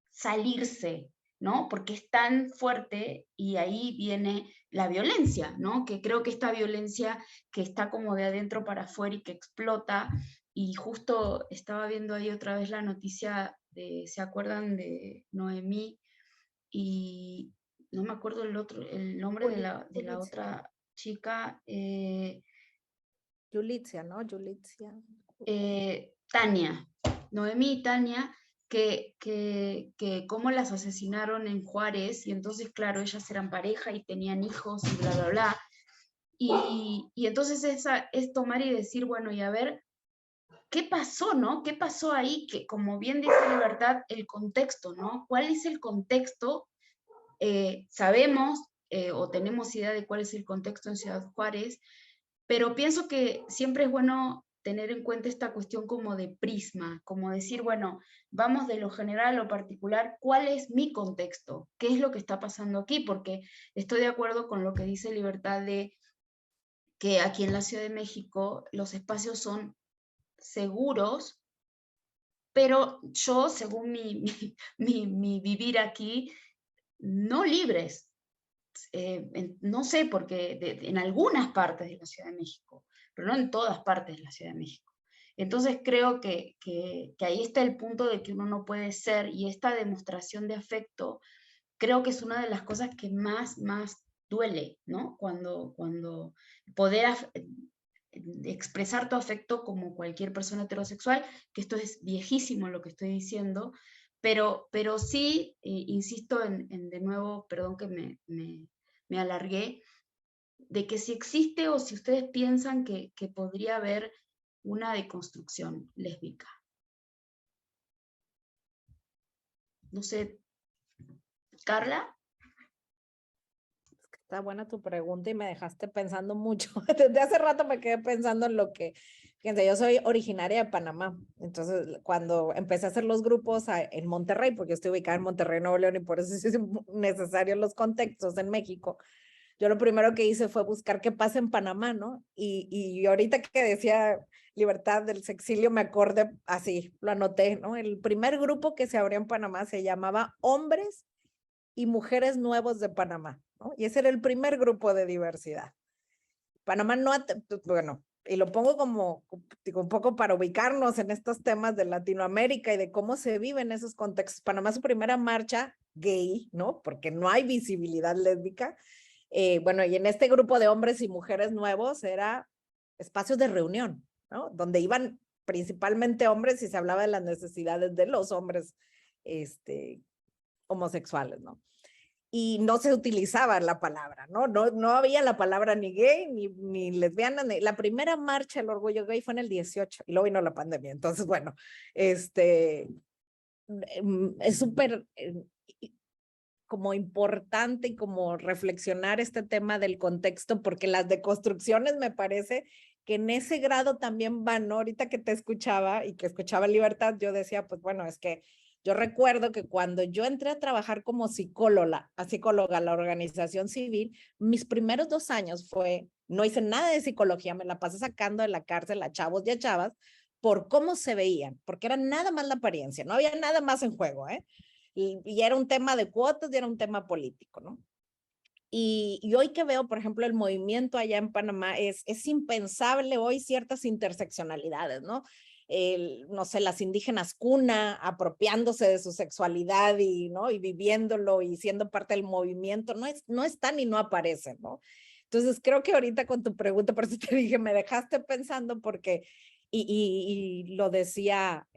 salirse, ¿no? Porque es tan fuerte y ahí viene la violencia, ¿no? Que creo que esta violencia que está como de adentro para afuera y que explota, y justo estaba viendo ahí otra vez la noticia de, ¿se acuerdan de Noemí? Y no me acuerdo el nombre de la otra chica, Yulitzia, ¿no? Yulitzia. Tania, Noemí y Tania, que cómo las asesinaron en Juárez, y entonces, claro, ellas eran pareja y tenían hijos y bla, bla, bla. Y entonces es tomar y decir, bueno, y a ver, ¿qué pasó, no? ¿Qué pasó ahí? Que, como bien dice Libertad, el contexto, ¿no? ¿Cuál es el contexto? Sabemos o tenemos idea de cuál es el contexto en Ciudad Juárez, pero pienso que siempre es bueno tener en cuenta esta cuestión como de prisma, como decir, bueno, vamos de lo general a lo particular, ¿cuál es mi contexto? ¿Qué es lo que está pasando aquí? Porque estoy de acuerdo con lo que dice Libertad de que aquí en la Ciudad de México los espacios son seguros, pero yo, según mi vivir aquí, no libres. No sé, porque en algunas partes de la Ciudad de México, pero no en todas partes de la Ciudad de México. Entonces creo que ahí está el punto de que uno no puede ser, y esta demostración de afecto creo que es una de las cosas que más duele, ¿no? Cuando poder expresar tu afecto como cualquier persona heterosexual, que esto es viejísimo lo que estoy diciendo, pero sí, insisto de nuevo, perdón que me alargué, de que si existe o si ustedes piensan que podría haber una deconstrucción lésbica. No sé, Carla. Está buena tu pregunta y me dejaste pensando mucho. Desde hace rato me quedé pensando en lo que, fíjense, yo soy originaria de Panamá. Entonces, cuando empecé a hacer los grupos en Monterrey, porque yo estoy ubicada en Monterrey, Nuevo León, y por eso es necesario los contextos en México, yo lo primero que hice fue buscar qué pasa en Panamá, ¿no? Y ahorita que decía Libertad del Sexilio, me acordé, así, lo anoté, ¿no? El primer grupo que se abrió en Panamá se llamaba Hombres y Mujeres Nuevos de Panamá, ¿no? Y ese era el primer grupo de diversidad. Panamá no, bueno, y lo pongo como, digo, un poco para ubicarnos en estos temas de Latinoamérica y de cómo se vive en esos contextos. Panamá, su primera marcha gay, ¿no? Porque no hay visibilidad lésbica. Bueno, y en este grupo de hombres y mujeres nuevos era espacios de reunión, ¿no? Donde iban principalmente hombres y se hablaba de las necesidades de los hombres homosexuales, ¿no? Y no se utilizaba la palabra, ¿no? No había la palabra ni gay, ni lesbiana. La primera marcha del orgullo gay fue en el 18 y luego vino la pandemia. Entonces, bueno, es súper como importante y como reflexionar este tema del contexto, porque las deconstrucciones me parece que en ese grado también van, ¿no? Ahorita que te escuchaba y que escuchaba Libertad, yo decía, pues bueno, es que yo recuerdo que cuando yo entré a trabajar como psicóloga a la organización civil, mis primeros 2 años no hice nada de psicología, me la pasé sacando de la cárcel a chavos y a chavas por cómo se veían, porque era nada más la apariencia, no había nada más en juego, ¿eh? Y era un tema de cuotas y era un tema político, ¿no? Y hoy que veo, por ejemplo, el movimiento allá en Panamá, es impensable hoy ciertas interseccionalidades, ¿no? No sé, las indígenas cuna apropiándose de su sexualidad ¿no? Y viviéndolo y siendo parte del movimiento, no están y no aparecen, ¿no? Entonces creo que ahorita con tu pregunta, por eso te dije, me dejaste pensando porque, y lo decía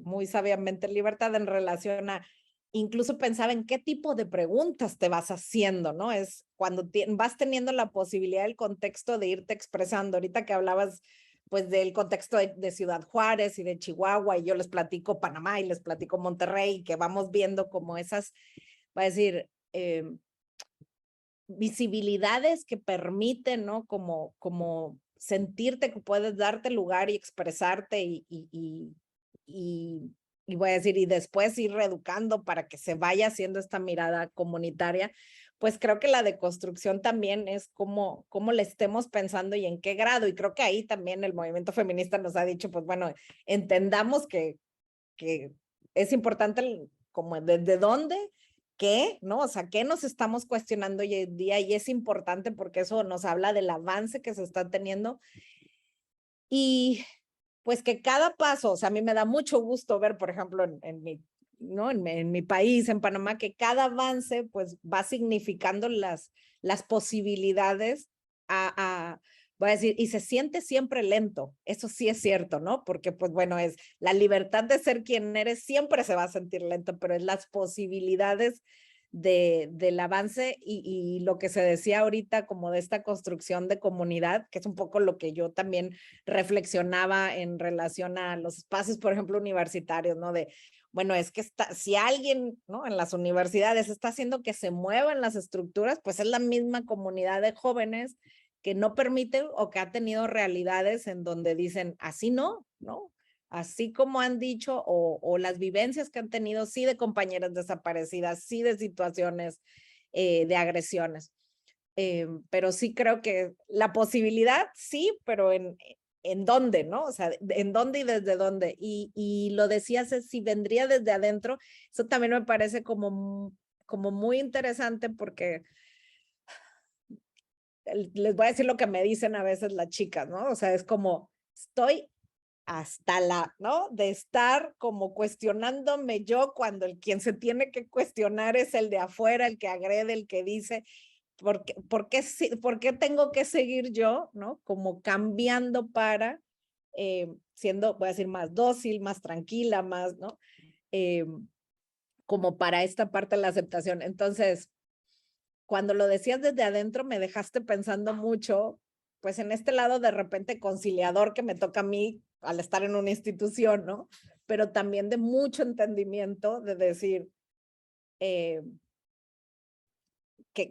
muy sabiamente Libertad en relación a, incluso pensaba en qué tipo de preguntas te vas haciendo, ¿no? Es cuando vas teniendo la posibilidad del contexto de irte expresando. Ahorita que hablabas pues del contexto de Ciudad Juárez y de Chihuahua, y yo les platico Panamá y les platico Monterrey, que vamos viendo como esas, va a decir, visibilidades que permiten, ¿no? Como sentirte que puedes darte lugar y expresarte y voy a decir, y después ir reeducando para que se vaya haciendo esta mirada comunitaria, pues creo que la deconstrucción también es cómo le estemos pensando y en qué grado, y creo que ahí también el movimiento feminista nos ha dicho, pues bueno, entendamos que es importante como desde dónde, qué, ¿no? O sea, qué nos estamos cuestionando hoy en día, y es importante porque eso nos habla del avance que se está teniendo. Y pues que cada paso, o sea, a mí me da mucho gusto ver, por ejemplo, en mi país, en Panamá, que cada avance pues va significando las posibilidades voy a decir, y se siente siempre lento, eso sí es cierto, ¿no? Porque pues bueno, es la libertad de ser quien eres, siempre se va a sentir lento, pero es las posibilidades del avance y lo que se decía ahorita como de esta construcción de comunidad, que es un poco lo que yo también reflexionaba en relación a los espacios, por ejemplo, universitarios, ¿no? De, bueno, es que si alguien, ¿no? En las universidades está haciendo que se muevan las estructuras, pues es la misma comunidad de jóvenes que no permiten o que ha tenido realidades en donde dicen, así no, ¿no? Así como han dicho, o las vivencias que han tenido, sí, de compañeras desaparecidas, sí, de situaciones de agresiones. Pero sí creo que la posibilidad, sí, pero en dónde, ¿no? O sea, en dónde y desde dónde. Y lo decías, es si vendría desde adentro, eso también me parece como muy interesante porque les voy a decir lo que me dicen a veces las chicas, ¿no? O sea, es como, estoy hasta ¿no? De estar como cuestionándome yo cuando quien se tiene que cuestionar es el de afuera, el que agrede, el que dice, ¿por qué tengo que seguir yo, ¿no? Como cambiando para siendo, voy a decir, más dócil, más tranquila, más, ¿no? Como para esta parte de la aceptación. Entonces, cuando lo decías desde adentro, me dejaste pensando mucho, pues en este lado de repente conciliador que me toca a mí al estar en una institución, ¿no? Pero también de mucho entendimiento de decir, que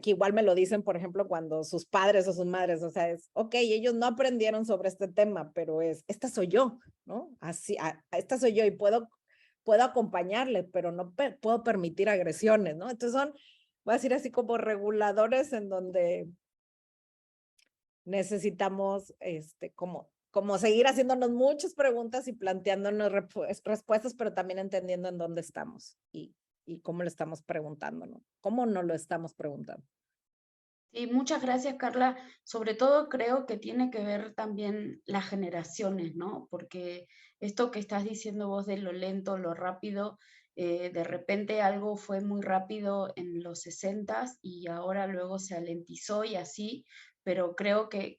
igual me lo dicen, por ejemplo, cuando sus padres o sus madres, o sea, es, ok, ellos no aprendieron sobre este tema, pero esta soy yo, ¿no? Así, esta soy yo y puedo acompañarle, pero no puedo permitir agresiones, ¿no? Entonces voy a decir así como reguladores en donde necesitamos como seguir haciéndonos muchas preguntas y planteándonos respuestas, pero también entendiendo en dónde estamos y cómo le estamos preguntando, ¿no? ¿Cómo no lo estamos preguntando? Sí, muchas gracias, Carla. Sobre todo creo que tiene que ver también las generaciones, ¿no? Porque esto que estás diciendo vos de lo lento, lo rápido, de repente algo fue muy rápido en los 60 y ahora luego se alentizó y así, pero creo que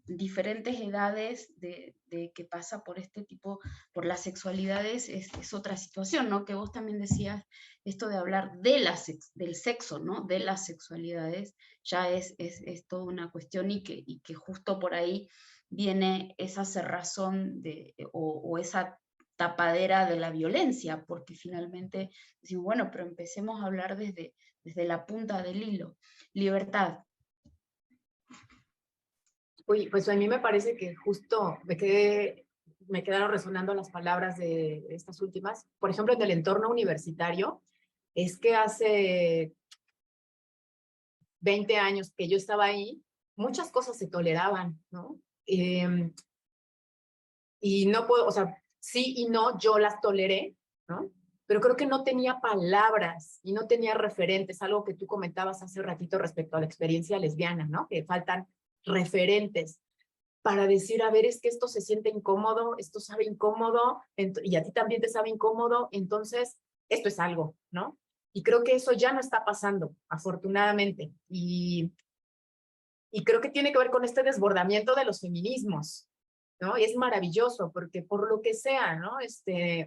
diferentes edades de que pasa por este tipo, por las sexualidades, es otra situación, ¿no? Que vos también decías esto de hablar del sexo, ¿no? De las sexualidades, ya es toda una cuestión y que justo por ahí viene esa cerrazón o esa tapadera de la violencia, porque finalmente decimos, bueno, pero empecemos a hablar desde la punta del hilo. Libertad. Uy, pues a mí me parece que justo me quedaron resonando las palabras de estas últimas. Por ejemplo, en el entorno universitario, es que hace 20 años que yo estaba ahí, muchas cosas se toleraban, ¿no? Y no puedo, o sea, sí y no, yo las toleré, ¿no? Pero creo que no tenía palabras y no tenía referentes, algo que tú comentabas hace ratito respecto a la experiencia lesbiana, ¿no? Que faltan referentes para decir, a ver, es que esto se siente incómodo, esto sabe incómodo, y a ti también te sabe incómodo, entonces esto es algo, ¿no? Y creo que eso ya no está pasando, afortunadamente. Y Y creo que tiene que ver con este desbordamiento de los feminismos, ¿no? Y es maravilloso porque por lo que sea, ¿no?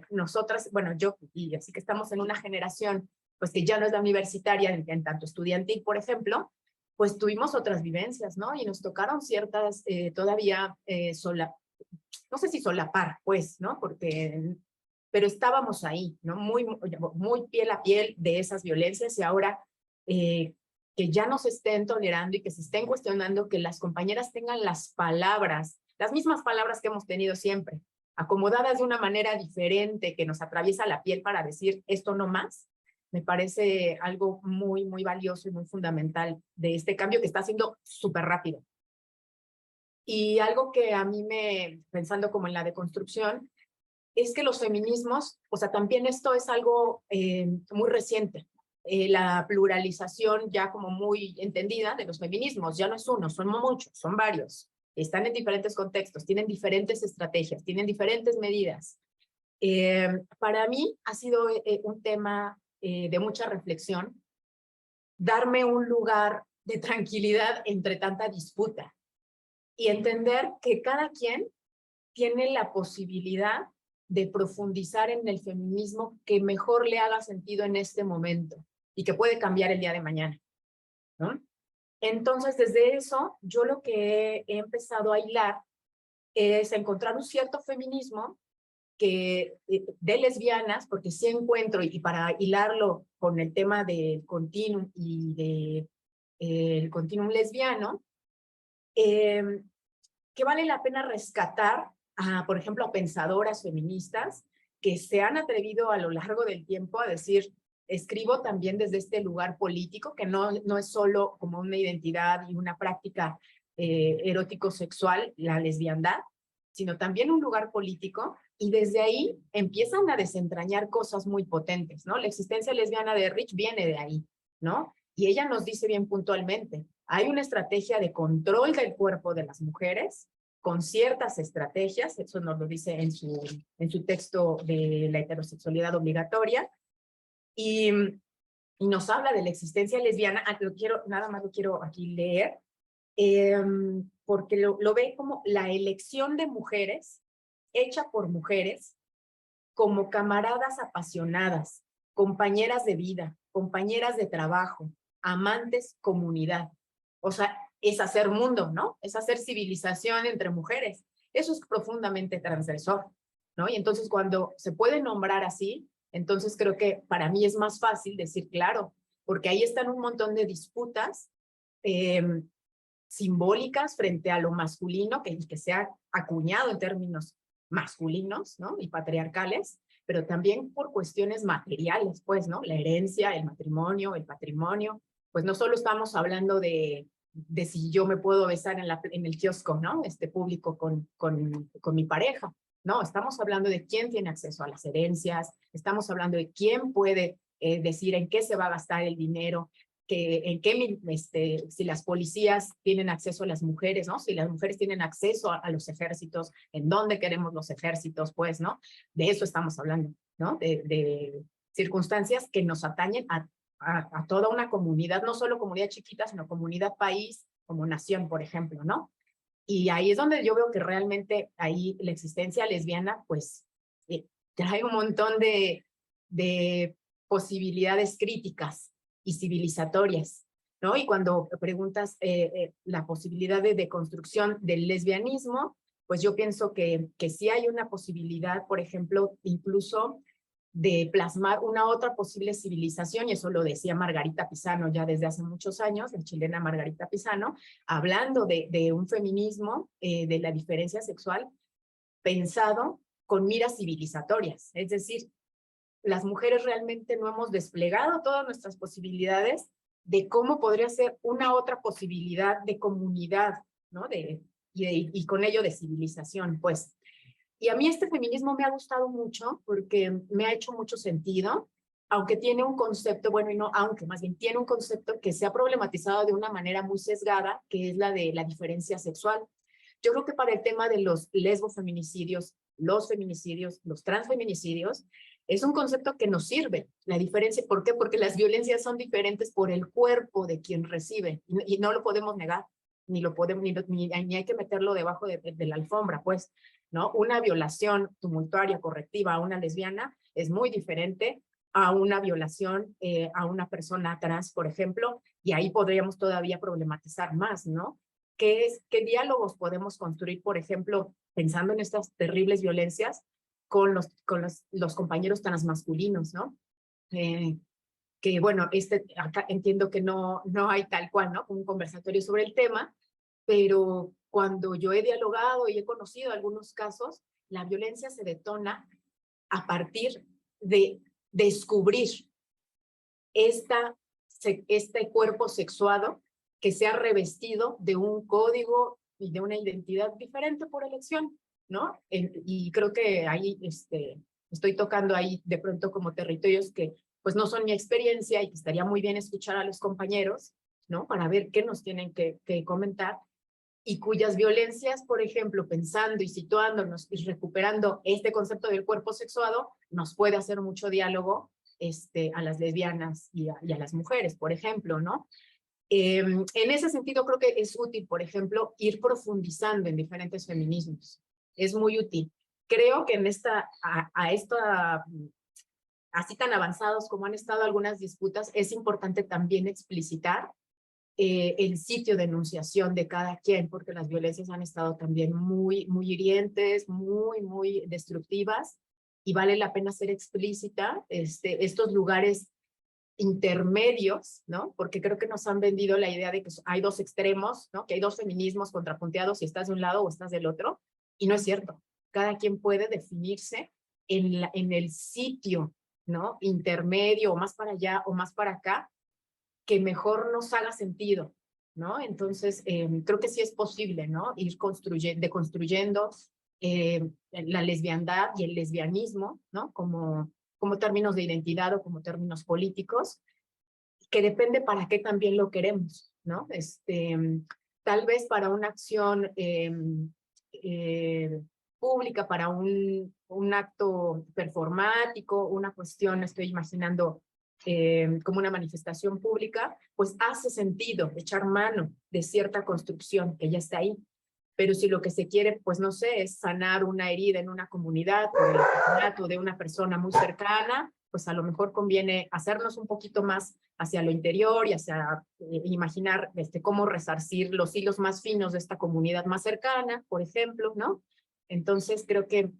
Nosotras, bueno, yo, y así que estamos en una generación, pues que ya no es la universitaria, en tanto estudiantil, por ejemplo, pues tuvimos otras vivencias, ¿no? Y nos tocaron ciertas, todavía, no sé si solapar, pues, ¿no? Porque, pero estábamos ahí, ¿no? Muy piel a piel de esas violencias y ahora que ya no se estén tolerando y que se estén cuestionando, que las compañeras tengan las palabras, las mismas palabras que hemos tenido siempre, acomodadas de una manera diferente, que nos atraviesa la piel para decir esto no más, me parece algo muy, muy valioso y muy fundamental de este cambio que está siendo súper rápido. Y algo que a mí pensando como en la deconstrucción, es que los feminismos, o sea, también esto es algo muy reciente. La pluralización ya como muy entendida de los feminismos, ya no es uno, son muchos, son varios. Están en diferentes contextos, tienen diferentes estrategias, tienen diferentes medidas. Para mí ha sido un tema de mucha reflexión, darme un lugar de tranquilidad entre tanta disputa y entender que cada quien tiene la posibilidad de profundizar en el feminismo que mejor le haga sentido en este momento y que puede cambiar el día de mañana, ¿no? Entonces, desde eso, yo lo que he empezado a hilar es encontrar un cierto feminismo que, de lesbianas, porque sí encuentro, y para hilarlo con el tema del continuum y el continuum lesbiano, que vale la pena rescatar, por ejemplo, a pensadoras feministas que se han atrevido a lo largo del tiempo a decir, escribo también desde este lugar político, que no es solo como una identidad y una práctica erótico-sexual, la lesbiandad, sino también un lugar político, y desde ahí empiezan a desentrañar cosas muy potentes, ¿no? La existencia lesbiana de Rich viene de ahí, ¿no? Y ella nos dice bien puntualmente, hay una estrategia de control del cuerpo de las mujeres con ciertas estrategias, eso nos lo dice en su texto de la heterosexualidad obligatoria, y nos habla de la existencia lesbiana. Nada más lo quiero aquí leer, porque lo ve como la elección de mujeres hecha por mujeres como camaradas apasionadas, compañeras de vida, compañeras de trabajo, amantes, comunidad. O sea, es hacer mundo, ¿no? Es hacer civilización entre mujeres. Eso es profundamente transgresor, ¿no? Y entonces cuando se puede nombrar así, entonces creo que para mí es más fácil decir claro, porque ahí están un montón de disputas simbólicas frente a lo masculino, que se ha acuñado en términos masculinos, ¿no? Y patriarcales, pero también por cuestiones materiales, pues, ¿no? La herencia, el matrimonio, el patrimonio, pues no solo estamos hablando de si yo me puedo besar en el kiosco, ¿no? Público con mi pareja, no, estamos hablando de quién tiene acceso a las herencias, estamos hablando de quién puede decir en qué se va a gastar el dinero, si las policías tienen acceso a las mujeres, ¿no? Si las mujeres tienen acceso a los ejércitos, en dónde queremos los ejércitos, pues, ¿no? De eso estamos hablando, ¿no? De circunstancias que nos atañen a toda una comunidad, no solo comunidad chiquita, sino comunidad país, como nación, por ejemplo, ¿no? Y ahí es donde yo veo que realmente ahí la existencia lesbiana, pues, trae un montón de posibilidades críticas y civilizatorias, ¿no? Y cuando preguntas la posibilidad de deconstrucción del lesbianismo, pues yo pienso que sí hay una posibilidad, por ejemplo, incluso de plasmar una otra posible civilización, y eso lo decía Margarita Pisano ya desde hace muchos años, la chilena Margarita Pisano, hablando de un feminismo, de la diferencia sexual, pensado con miras civilizatorias, es decir, las mujeres realmente no hemos desplegado todas nuestras posibilidades de cómo podría ser una otra posibilidad de comunidad, ¿no? Y con ello de civilización, pues. Y a mí este feminismo me ha gustado mucho porque me ha hecho mucho sentido, aunque tiene un concepto, bueno, y no aunque, más bien tiene un concepto que se ha problematizado de una manera muy sesgada, que es la de la diferencia sexual. Yo creo que para el tema de los lesbofeminicidios, los feminicidios, los transfeminicidios, es un concepto que nos sirve. La diferencia, ¿por qué? Porque las violencias son diferentes por el cuerpo de quien recibe y no lo podemos negar. ni lo podemos, ni hay que meterlo debajo de la alfombra, pues, ¿no? Una violación tumultuaria, correctiva a una lesbiana es muy diferente a una violación a una persona trans, por ejemplo, y ahí podríamos todavía problematizar más, ¿no? ¿Qué diálogos podemos construir, por ejemplo, pensando en estas terribles violencias con los compañeros transmasculinos, ¿no? Que bueno, acá entiendo que no hay tal cual, ¿no? Un conversatorio sobre el tema, pero cuando yo he dialogado y he conocido algunos casos, la violencia se detona a partir de descubrir este cuerpo sexuado que se ha revestido de un código y de una identidad diferente por elección, ¿no? Y creo que ahí estoy tocando ahí de pronto como territorios que pues no son mi experiencia y que estaría muy bien escuchar a los compañeros, ¿no? Para ver qué nos tienen que comentar y cuyas violencias, por ejemplo, pensando y situándonos y recuperando este concepto del cuerpo sexuado, nos puede hacer mucho diálogo a las lesbianas y a las mujeres, por ejemplo, ¿no? En ese sentido creo que es útil, por ejemplo, ir profundizando en diferentes feminismos. Es muy útil. Creo que en así tan avanzados como han estado algunas disputas, es importante también explicitar el sitio de enunciación de cada quien, porque las violencias han estado también muy hirientes, muy destructivas, y vale la pena ser explícita estos lugares intermedios, ¿no? Porque creo que nos han vendido la idea de que hay dos extremos, ¿no? Que hay dos feminismos contrapunteados si estás de un lado o estás del otro, y no es cierto. Cada quien puede definirse en el sitio, ¿no? Intermedio, o más para allá o más para acá, que mejor nos haga sentido, ¿no? Entonces, creo que sí es posible, ¿no? Ir deconstruyendo la lesbiandad y el lesbianismo, ¿no? Como términos de identidad o como términos políticos, que depende para qué también lo queremos, ¿no? Tal vez para una acción pública, para un acto performático, una cuestión, estoy imaginando, como una manifestación pública, pues hace sentido echar mano de cierta construcción que ya está ahí. Pero si lo que se quiere, pues no sé, es sanar una herida en una comunidad por el asesinato de una persona muy cercana, pues a lo mejor conviene hacernos un poquito más hacia lo interior y hacia imaginar cómo resarcir los hilos más finos de esta comunidad más cercana, por ejemplo, ¿no? Entonces creo que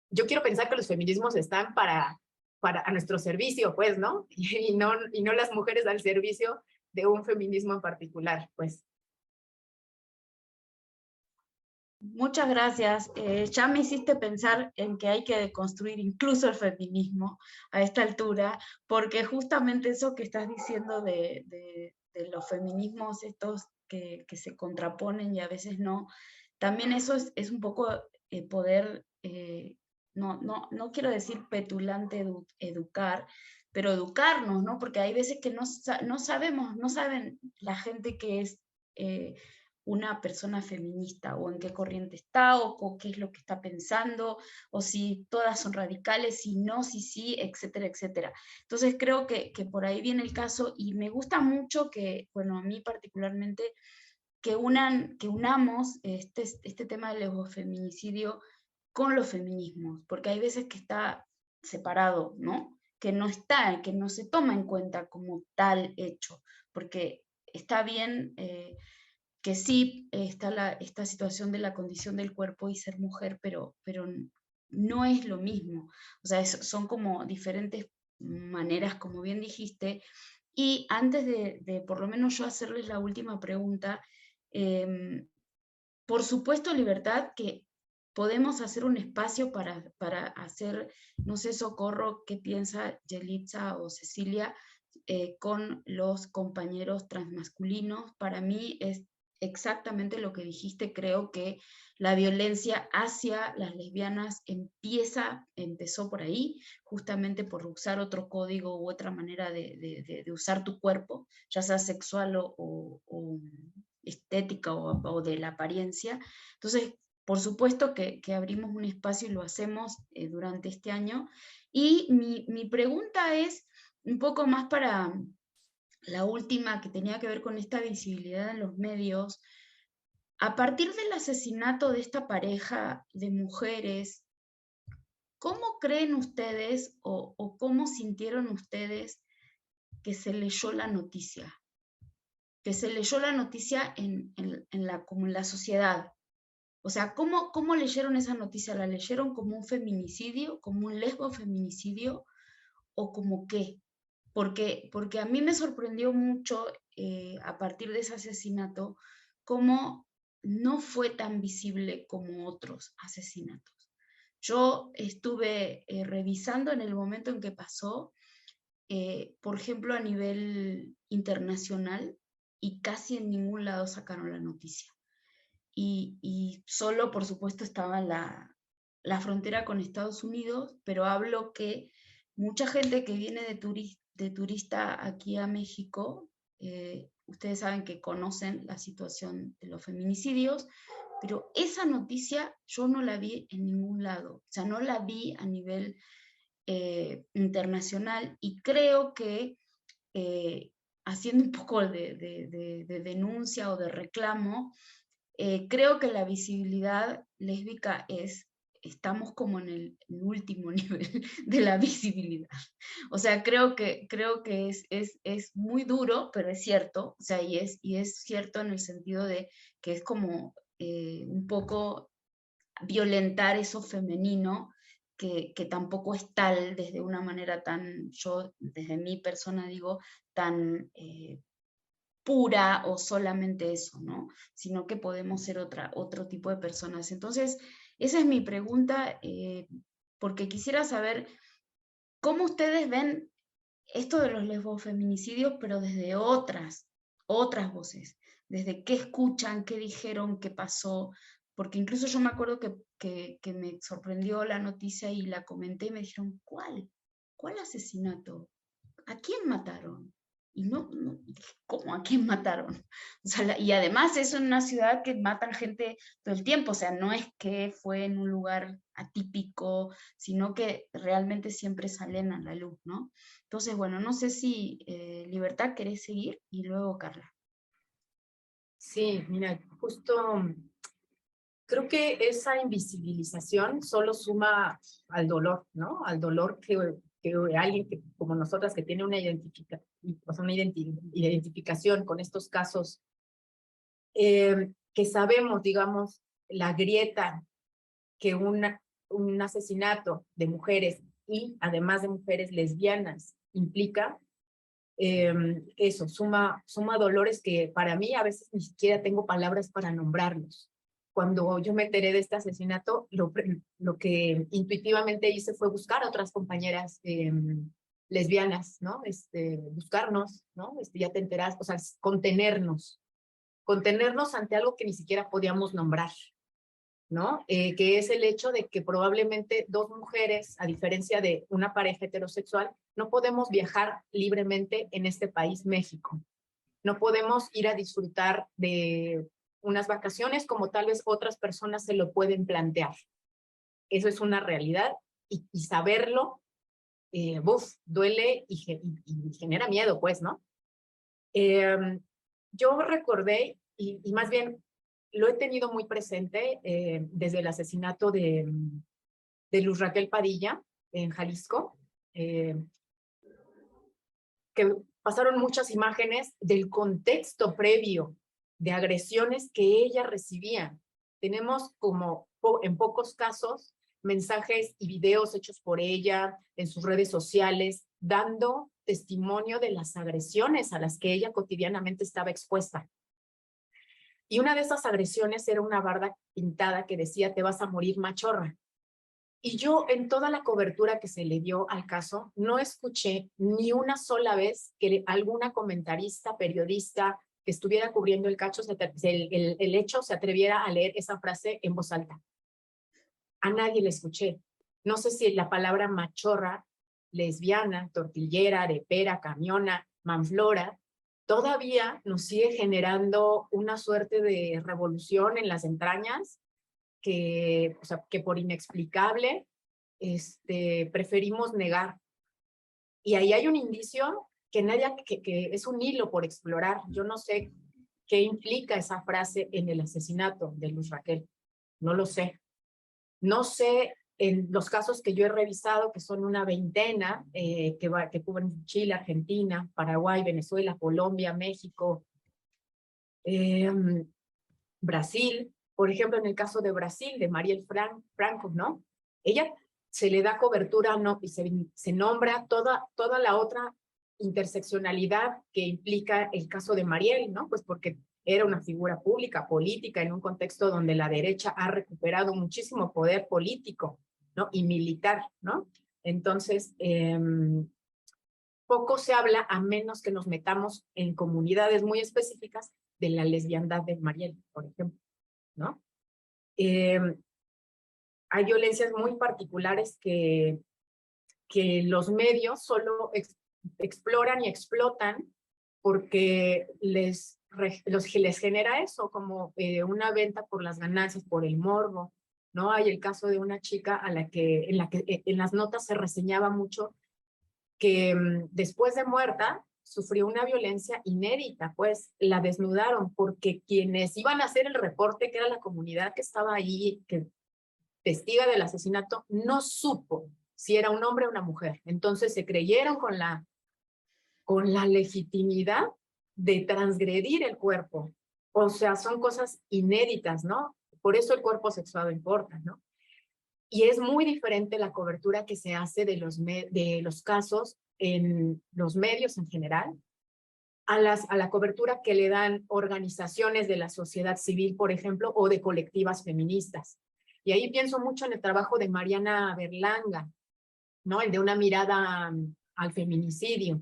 yo quiero pensar que los feminismos están a nuestro servicio, pues, ¿no? Y no las mujeres al servicio de un feminismo en particular, pues. Muchas gracias. Ya me hiciste pensar en que hay que deconstruir incluso el feminismo a esta altura, porque justamente eso que estás diciendo de los feminismos estos que se contraponen y a veces no, también eso es un poco poder, no quiero decir petulante educar, pero educarnos, ¿no? Porque hay veces que no saben la gente que es una persona feminista, o en qué corriente está, o qué es lo que está pensando, o si todas son radicales, si no, si sí, etcétera, etcétera. Entonces creo que por ahí viene el caso, y me gusta mucho que, bueno, a mí particularmente, que unamos este tema del ecofeminicidio con los feminismos, porque hay veces que está separado, ¿no? Que no se toma en cuenta como tal hecho, porque está bien que sí está esta situación de la condición del cuerpo y ser mujer, pero no es lo mismo. O sea, son como diferentes maneras, como bien dijiste. Y antes de por lo menos yo hacerles la última pregunta, por supuesto, Libertad, que podemos hacer un espacio para hacer, no sé, Socorro, qué piensa Yelitza o Cecilia, con los compañeros transmasculinos. Para mí es exactamente lo que dijiste. Creo que la violencia hacia las lesbianas empezó por ahí, justamente por usar otro código u otra manera de usar tu cuerpo, ya sea sexual o estética o de la apariencia. Entonces, por supuesto que abrimos un espacio y lo hacemos durante este año. Y mi pregunta es un poco más para la última que tenía que ver con esta visibilidad en los medios. A partir del asesinato de esta pareja de mujeres, ¿cómo creen ustedes o cómo sintieron ustedes que se leyó la noticia? Que se leyó la noticia como en la sociedad. O sea, ¿cómo leyeron esa noticia? ¿La leyeron como un feminicidio, como un lesbofeminicidio o como qué? Porque a mí me sorprendió mucho a partir de ese asesinato cómo no fue tan visible como otros asesinatos. Yo estuve revisando en el momento en que pasó, por ejemplo, a nivel internacional, y casi en ningún lado sacaron la noticia. Y solo, por supuesto, estaba la frontera con Estados Unidos, pero hablo que mucha gente que viene de turista aquí a México, ustedes saben que conocen la situación de los feminicidios, pero esa noticia yo no la vi en ningún lado, o sea, no la vi a nivel internacional, y creo que haciendo un poco de denuncia o de reclamo, creo que la visibilidad lésbica estamos como en el último nivel de la visibilidad. O sea, creo que es muy duro, pero es cierto, o sea, y es cierto en el sentido de que es como un poco violentar eso femenino, que tampoco es tal desde una manera tan, yo desde mi persona digo, tan pura o solamente eso, ¿no? Sino que podemos ser otro tipo de personas. Entonces, esa es mi pregunta, porque quisiera saber cómo ustedes ven esto de los lesbofeminicidios, pero desde otras voces, desde qué escuchan, qué dijeron, qué pasó, porque incluso yo me acuerdo que me sorprendió la noticia y la comenté y me dijeron, ¿cuál asesinato? ¿A quién mataron? Y ¿cómo a quién mataron? O sea, y además es una ciudad que matan gente todo el tiempo, o sea, no es que fue en un lugar atípico, sino que realmente siempre salen a la luz, ¿no? Entonces, bueno, no sé si Libertad querés seguir y luego Carla. Sí, mira, justo creo que esa invisibilización solo suma al dolor, ¿no? Al dolor que alguien que, como nosotras que tiene una, o sea, una identificación con estos casos, que sabemos, digamos, la grieta que un asesinato de mujeres y además de mujeres lesbianas implica, eso, suma dolores que para mí a veces ni siquiera tengo palabras para nombrarlos. Cuando yo me enteré de este asesinato, lo que intuitivamente hice fue buscar a otras compañeras lesbianas, ¿no? Buscarnos, ¿no? Ya te enteras, o sea, contenernos ante algo que ni siquiera podíamos nombrar, ¿no? Que es el hecho de que probablemente dos mujeres, a diferencia de una pareja heterosexual, no podemos viajar libremente en este país, México. No podemos ir a disfrutar de unas vacaciones como tal vez otras personas se lo pueden plantear. Eso es una realidad y saberlo, duele y genera miedo, pues, ¿no? Yo recordé, y más bien lo he tenido muy presente desde el asesinato de Luz Raquel Padilla en Jalisco, que pasaron muchas imágenes del contexto previo de agresiones que ella recibía. Tenemos como en pocos casos mensajes y videos hechos por ella en sus redes sociales, dando testimonio de las agresiones a las que ella cotidianamente estaba expuesta. Y una de esas agresiones era una barda pintada que decía, te vas a morir, machorra. Y yo, en toda la cobertura que se le dio al caso, no escuché ni una sola vez que alguna comentarista, periodista que estuviera cubriendo el hecho se atreviera a leer esa frase en voz alta. A nadie le escuché. No sé si la palabra machorra, lesbiana, tortillera, arepera, camiona, manflora, todavía nos sigue generando una suerte de revolución en las entrañas que, o sea, que por inexplicable preferimos negar. Y ahí hay un indicio que es un hilo por explorar. Yo no sé qué implica esa frase en el asesinato de Luz Raquel. No lo sé. No sé, en los casos que yo he revisado, que son una veintena, que cubren Chile, Argentina, Paraguay, Venezuela, Colombia, México, Brasil. Por ejemplo, en el caso de Brasil, de Marielle Franco, ¿no? Ella se le da cobertura, ¿no? Y se nombra toda la otra interseccionalidad que implica el caso de Marielle, ¿no? Pues porque era una figura pública, política, en un contexto donde la derecha ha recuperado muchísimo poder político, ¿no? Y militar, ¿no? Entonces, poco se habla, a menos que nos metamos en comunidades muy específicas, de la lesbiandad de Marielle, por ejemplo, ¿no? Hay violencias muy particulares que los medios solo exploran y explotan porque les genera eso, como una venta por las ganancias, por el morbo, ¿no? Hay el caso de una chica en las notas se reseñaba mucho que después de muerta sufrió una violencia inédita, pues la desnudaron porque quienes iban a hacer el reporte, que era la comunidad que estaba ahí, que testiga del asesinato, no supo si era un hombre o una mujer. Entonces se creyeron con la legitimidad de transgredir el cuerpo. O sea, son cosas inéditas, ¿no? Por eso el cuerpo sexuado importa, ¿no? Y es muy diferente la cobertura que se hace de los casos en los medios en general a la cobertura que le dan organizaciones de la sociedad civil, por ejemplo, o de colectivas feministas. Y ahí pienso mucho en el trabajo de Mariana Berlanga, ¿no? El de una mirada al feminicidio,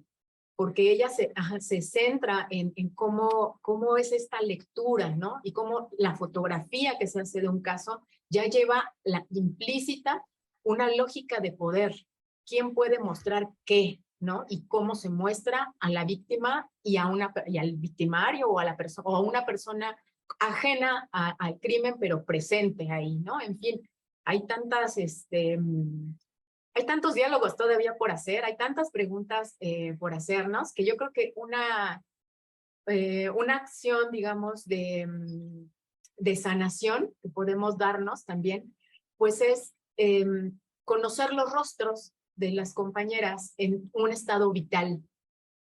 porque ella se centra en cómo es esta lectura, ¿no? Y cómo la fotografía que se hace de un caso ya lleva implícita una lógica de poder. ¿Quién puede mostrar qué, ¿no? Y cómo se muestra a la víctima y al victimario o a una persona ajena al crimen, pero presente ahí, ¿no? En fin, hay hay tantos diálogos todavía por hacer, hay tantas preguntas por hacernos, que yo creo que una acción, digamos, de sanación que podemos darnos también, pues es conocer los rostros de las compañeras en un estado vital,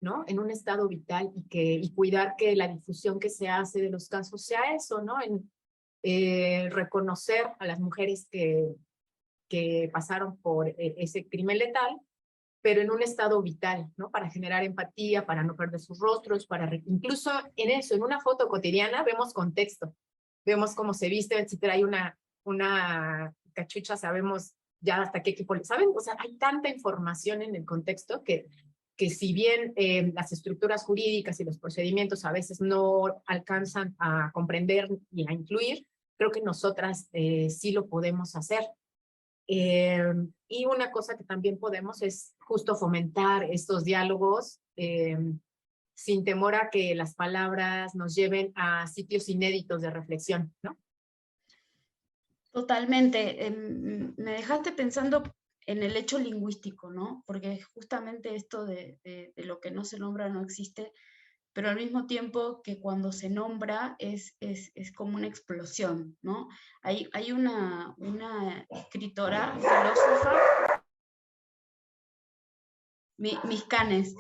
¿no? En un estado vital y cuidar que la difusión que se hace de los casos sea eso, ¿no? En reconocer a las mujeres que pasaron por ese crimen letal, pero en un estado vital, ¿no? Para generar empatía, para no perder sus rostros, incluso en eso, en una foto cotidiana, vemos contexto, vemos cómo se viste, etcétera. Hay una cachucha, sabemos ya hasta qué equipo, ¿saben? O sea, hay tanta información en el contexto que si bien las estructuras jurídicas y los procedimientos a veces no alcanzan a comprender y a incluir, creo que nosotras sí lo podemos hacer. Y una cosa que también podemos es justo fomentar estos diálogos sin temor a que las palabras nos lleven a sitios inéditos de reflexión, ¿no? Totalmente. Me dejaste pensando en el hecho lingüístico, ¿no? Porque justamente esto de lo que no se nombra no existe, pero al mismo tiempo que cuando se nombra es como una explosión, ¿no? Hay una escritora, filósofa, mis canes,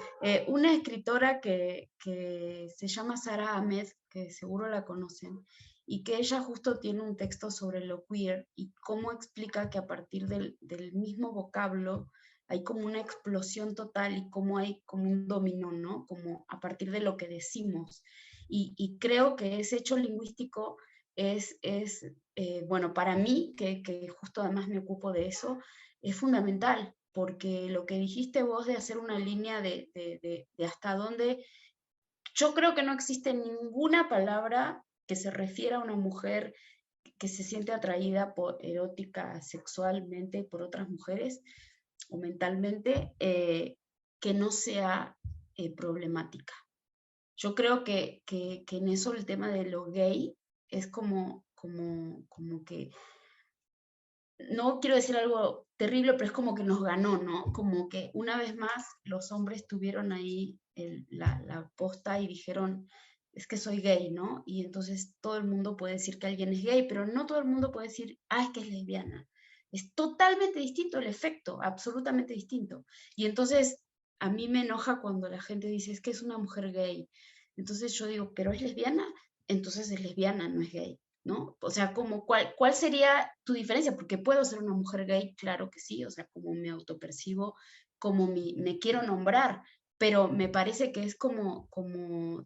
una escritora que se llama Sara Ahmed, que seguro la conocen, y que ella justo tiene un texto sobre lo queer y cómo explica que a partir del mismo vocablo hay como una explosión total y cómo hay como un dominó, ¿no? Como a partir de lo que decimos. Y creo que ese hecho lingüístico es bueno, para mí, que justo además me ocupo de eso, es fundamental, porque lo que dijiste vos de hacer una línea de hasta dónde, yo creo que no existe ninguna palabra que se refiera a una mujer que se siente atraída erótica, sexualmente por otras mujeres o mentalmente, que no sea problemática. Yo creo que en eso el tema de lo gay es como que no quiero decir algo terrible, pero es como que nos ganó, ¿no? Como que una vez más los hombres tuvieron ahí la posta y dijeron, es que soy gay, ¿no? Y entonces todo el mundo puede decir que alguien es gay, pero no todo el mundo puede decir, ah, es que es lesbiana. Es totalmente distinto el efecto, absolutamente distinto. Y entonces a mí me enoja cuando la gente dice, es que es una mujer gay. Entonces yo digo, ¿pero es lesbiana? Entonces es lesbiana, no es gay. ¿No? O sea, como ¿cuál sería tu diferencia? Porque puedo ser una mujer gay, claro que sí, o sea, como me autopercibo, como me quiero nombrar, pero me parece que es como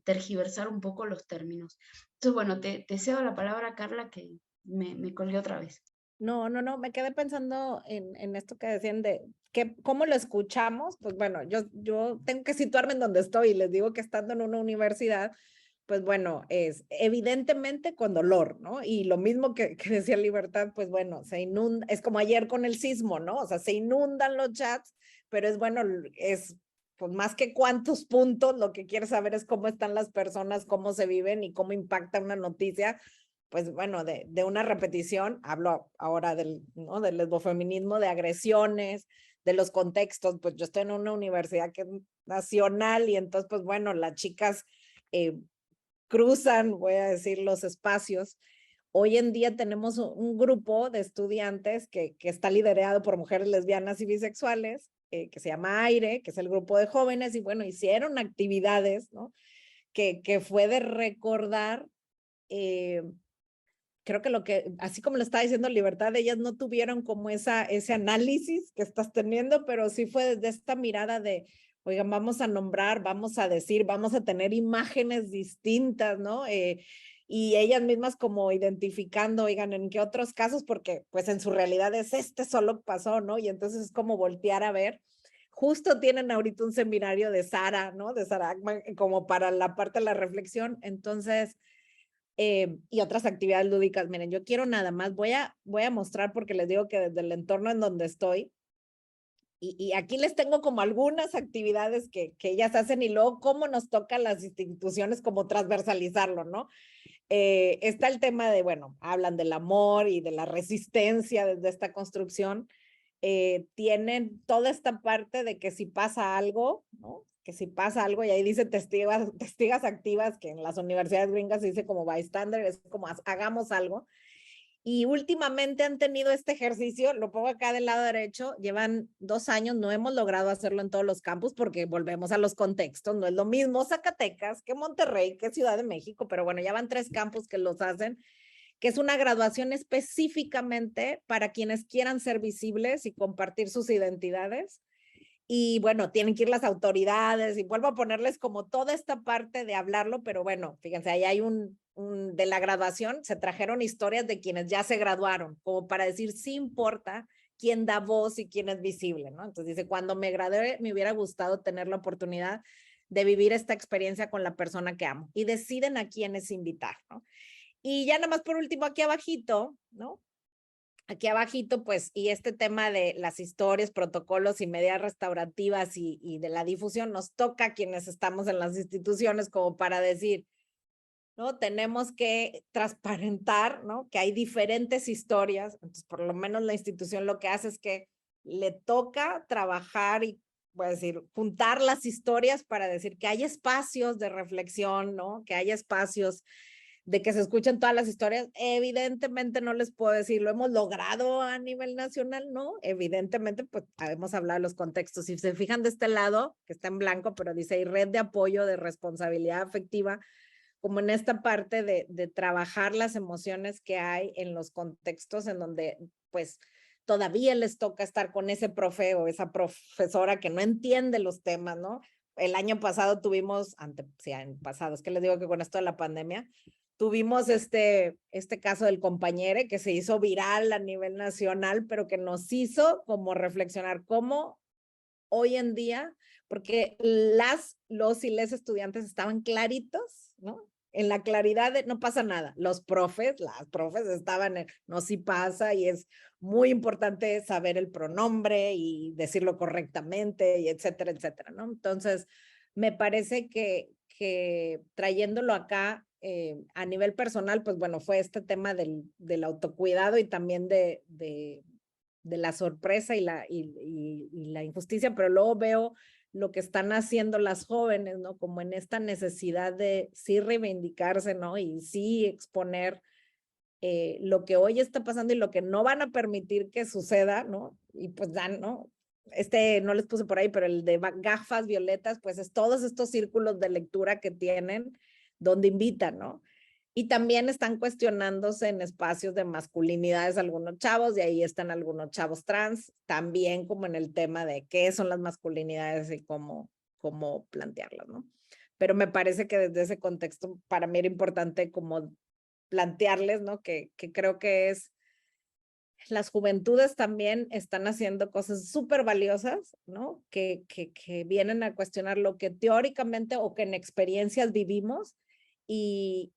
tergiversar un poco los términos. Entonces, bueno, te cedo la palabra, Carla, que me colgué otra vez. No, me quedé pensando en esto que decían de cómo lo escuchamos. Pues bueno, yo tengo que situarme en donde estoy y les digo que estando en una universidad, pues bueno, es evidentemente con dolor, ¿no? Y lo mismo que decía Libertad, pues bueno, se inunda, es como ayer con el sismo, ¿no? O sea, se inundan los chats, pero es bueno, es pues más que cuántos puntos, lo que quieres saber es cómo están las personas, cómo se viven y cómo impacta una noticia, pues bueno, de una repetición, hablo ahora ¿no? Del lesbofeminismo, de agresiones, de los contextos. Pues yo estoy en una universidad que es nacional y entonces, pues bueno, las chicas cruzan, voy a decir, los espacios. Hoy en día tenemos un grupo de estudiantes que está liderado por mujeres lesbianas y bisexuales, que se llama AIRE, que es el grupo de jóvenes, y bueno, hicieron actividades, ¿no? Que fue de recordar, creo que así como lo estaba diciendo Libertad, ellas no tuvieron como ese análisis que estás teniendo, pero sí fue desde esta mirada de, oigan, vamos a nombrar, vamos a decir, vamos a tener imágenes distintas, ¿no? Y ellas mismas como identificando, oigan, ¿en qué otros casos? Porque pues en su realidad es solo pasó, ¿no? Y entonces es como voltear a ver. Justo tienen ahorita un seminario de Sara, ¿no? De Sara Ackman, como para la parte de la reflexión. Entonces, y otras actividades lúdicas. Miren, yo quiero nada más, voy a mostrar porque les digo que desde el entorno en donde estoy, y aquí les tengo como algunas actividades que ellas hacen y luego cómo nos toca a las instituciones como transversalizarlo, ¿no? Está el tema de, bueno, hablan del amor y de la resistencia desde esta construcción. Tienen toda esta parte de que si pasa algo, ¿no? Que si pasa algo, y ahí dice testigas activas, que en las universidades gringas se dice como bystander, es como hagamos algo. Y últimamente han tenido este ejercicio, lo pongo acá del lado derecho, llevan 2 años, no hemos logrado hacerlo en todos los campus porque volvemos a los contextos, no es lo mismo Zacatecas que Monterrey, que Ciudad de México, pero bueno, ya van 3 campus que los hacen, que es una graduación específicamente para quienes quieran ser visibles y compartir sus identidades. Y bueno, tienen que ir las autoridades y vuelvo a ponerles como toda esta parte de hablarlo, pero bueno, fíjense, ahí hay de la graduación, se trajeron historias de quienes ya se graduaron, como para decir, sí importa quién da voz y quién es visible, ¿no? Entonces dice, cuando me gradué, me hubiera gustado tener la oportunidad de vivir esta experiencia con la persona que amo. Y deciden a quiénes invitar, ¿no? Y ya nada más por último, aquí abajito, ¿no? Aquí abajito, pues, y este tema de las historias, protocolos y medidas restaurativas y de la difusión nos toca a quienes estamos en las instituciones como para decir, ¿no? Tenemos que transparentar, ¿no? Que hay diferentes historias, entonces por lo menos la institución lo que hace es que le toca trabajar y, voy a decir, juntar las historias para decir que hay espacios de reflexión, ¿no? Que hay espacios de que se escuchen todas las historias. Evidentemente no les puedo decir, lo hemos logrado a nivel nacional, ¿no? Evidentemente, pues hemos hablado de los contextos. Si se fijan de este lado, que está en blanco, pero dice ahí red de apoyo de responsabilidad afectiva, como en esta parte de trabajar las emociones que hay en los contextos en donde, pues, todavía les toca estar con ese profe o esa profesora que no entiende los temas, ¿no? El año pasado tuvimos, sí, año pasado, es que les digo que con esto de la pandemia, tuvimos este caso del compañero que se hizo viral a nivel nacional, pero que nos hizo como reflexionar cómo hoy en día, porque los y les estudiantes estaban claritos, ¿no? En la claridad de no pasa nada. Las profes estaban en no, sí pasa, y es muy importante saber el pronombre y decirlo correctamente, y etcétera, etcétera, ¿no? Entonces, me parece que trayéndolo acá a nivel personal, pues bueno, fue este tema del autocuidado y también de la sorpresa y la injusticia, pero luego veo lo que están haciendo las jóvenes, ¿no? Como en esta necesidad de sí reivindicarse, ¿no? Y sí exponer lo que hoy está pasando y lo que no van a permitir que suceda, ¿no? Y pues dan, ¿no? No les puse por ahí, pero el de gafas violetas, pues es todos estos círculos de lectura que tienen donde invitan, ¿no? Y también están cuestionándose en espacios de masculinidades algunos chavos, y ahí están algunos chavos trans, también como en el tema de qué son las masculinidades y cómo plantearlas, ¿no? Pero me parece que desde ese contexto para mí era importante como plantearles, ¿no? Que creo que las juventudes también están haciendo cosas súper valiosas, ¿no? Que vienen a cuestionar lo que teóricamente o que en experiencias vivimos y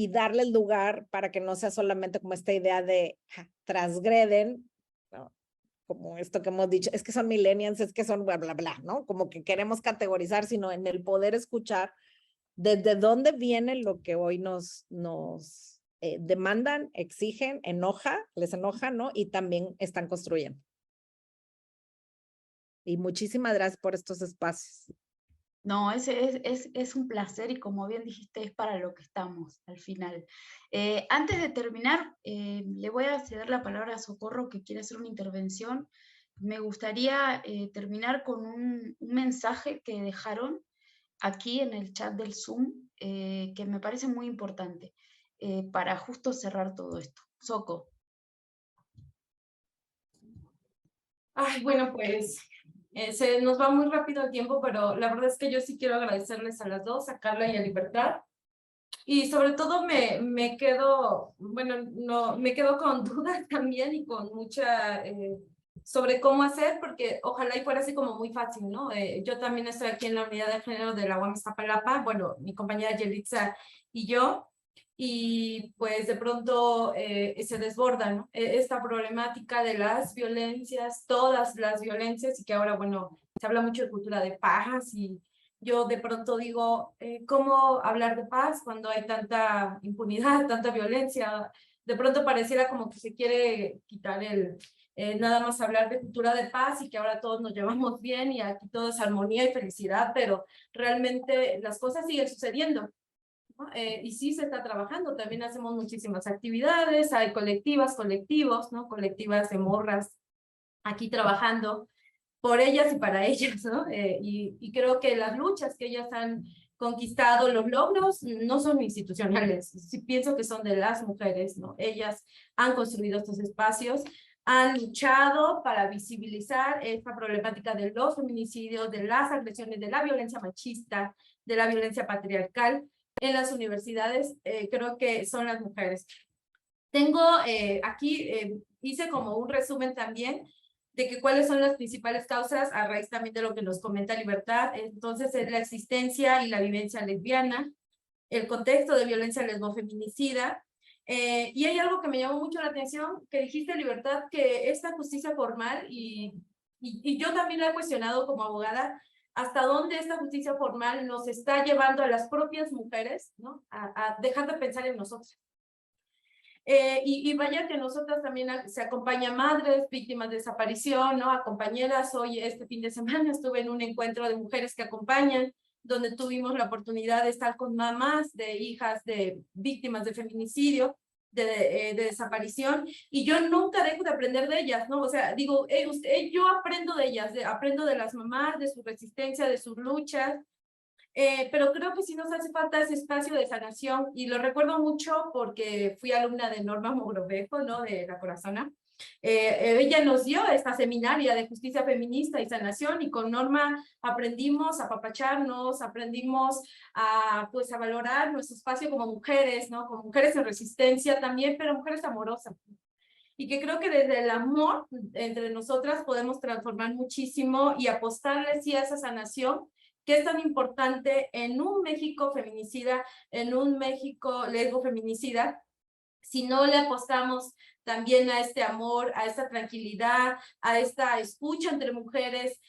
darles lugar para que no sea solamente como esta idea de transgreden, ¿no? Como esto que hemos dicho, es que son millennials, es que son bla, bla, bla, ¿no? Como que queremos categorizar, sino en el poder escuchar desde dónde viene lo que hoy nos demandan, exigen, les enoja, ¿no? Y también están construyendo. Y muchísimas gracias por estos espacios. No, es un placer y como bien dijiste, es para lo que estamos al final. Antes de terminar, le voy a ceder la palabra a Socorro, que quiere hacer una intervención. Me gustaría terminar con un mensaje que dejaron aquí en el chat del Zoom, que me parece muy importante para justo cerrar todo esto. Soco. Ay, bueno, pues se nos va muy rápido el tiempo, pero la verdad es que yo sí quiero agradecerles a las dos, a Carla y a Libertad. Y sobre todo me quedo, bueno, no, me quedo con dudas también y con mucha sobre cómo hacer, porque ojalá y fuera así como muy fácil, ¿no? Yo también estoy aquí en la unidad de género de la UAM Iztapalapa, bueno, mi compañera Yelitza y yo, y pues de pronto se desborda, ¿no? Esta problemática de las violencias, todas las violencias, y que ahora, bueno, se habla mucho de cultura de paz, y yo de pronto digo, ¿cómo hablar de paz cuando hay tanta impunidad, tanta violencia? De pronto pareciera como que se quiere quitar nada más hablar de cultura de paz y que ahora todos nos llevamos bien y aquí todo es armonía y felicidad, pero realmente las cosas siguen sucediendo, ¿no? Y sí se está trabajando, también hacemos muchísimas actividades, hay colectivos, ¿no? Colectivas de morras aquí trabajando por ellas y para ellas, ¿no? Y creo que las luchas que ellas han conquistado, los logros, no son institucionales, sí pienso que son de las mujeres, ¿no? Ellas han construido estos espacios, han luchado para visibilizar esta problemática de los feminicidios, de las agresiones, de la violencia machista, de la violencia patriarcal en las universidades, creo que son las mujeres. Tengo aquí, hice como un resumen también de que cuáles son las principales causas a raíz también de lo que nos comenta Libertad. Entonces, es la existencia y la vivencia lesbiana, el contexto de violencia lesbofeminicida. Y hay algo que me llamó mucho la atención, que dijiste, Libertad, que esta justicia formal, y yo también la he cuestionado como abogada, hasta dónde esta justicia formal nos está llevando a las propias mujeres, ¿no? A dejar de pensar en nosotras. Y vaya que nosotras también se acompaña a madres, víctimas de desaparición, ¿no? A compañeras. Hoy, este fin de semana, estuve en un encuentro de mujeres que acompañan, donde tuvimos la oportunidad de estar con mamás de hijas de víctimas de feminicidio, de desaparición, y yo nunca dejo de aprender de ellas, ¿no? O sea, digo, yo aprendo de ellas, aprendo de las mamás, de su resistencia, de sus luchas. Pero creo que sí nos hace falta ese espacio de sanación, y lo recuerdo mucho porque fui alumna de Norma Mogrovejo, ¿no? De La Corazona. Ella nos dio esta seminaria de justicia feminista y sanación, y con Norma aprendimos a apapacharnos, aprendimos pues, a valorar nuestro espacio como mujeres, ¿no? Como mujeres en resistencia también, pero mujeres amorosas. Y que creo que desde el amor entre nosotras podemos transformar muchísimo y apostarle sí a esa sanación, que es tan importante en un México feminicida, en un México lesbofeminicida. Si no le apostamos también a este amor, a esta tranquilidad, a esta escucha entre mujeres,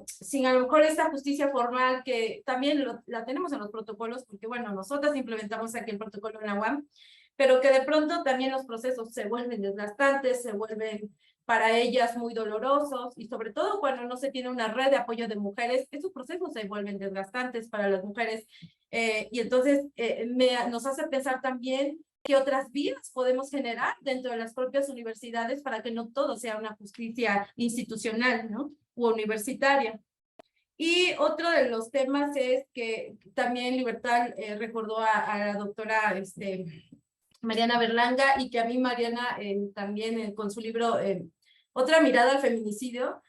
sin a lo mejor esta justicia formal que también la tenemos en los protocolos, porque bueno, nosotras implementamos aquí el protocolo en la UAM, pero que de pronto también los procesos se vuelven desgastantes, se vuelven para ellas muy dolorosos, y sobre todo cuando no se tiene una red de apoyo de mujeres, esos procesos se vuelven desgastantes para las mujeres, y entonces nos hace pensar también qué otras vías podemos generar dentro de las propias universidades para que no todo sea una justicia institucional, ¿no? U universitaria. Y otro de los temas es que también Libertad recordó a la doctora Mariana Berlanga, y que a mí Mariana también con su libro Otra mirada al feminicidio,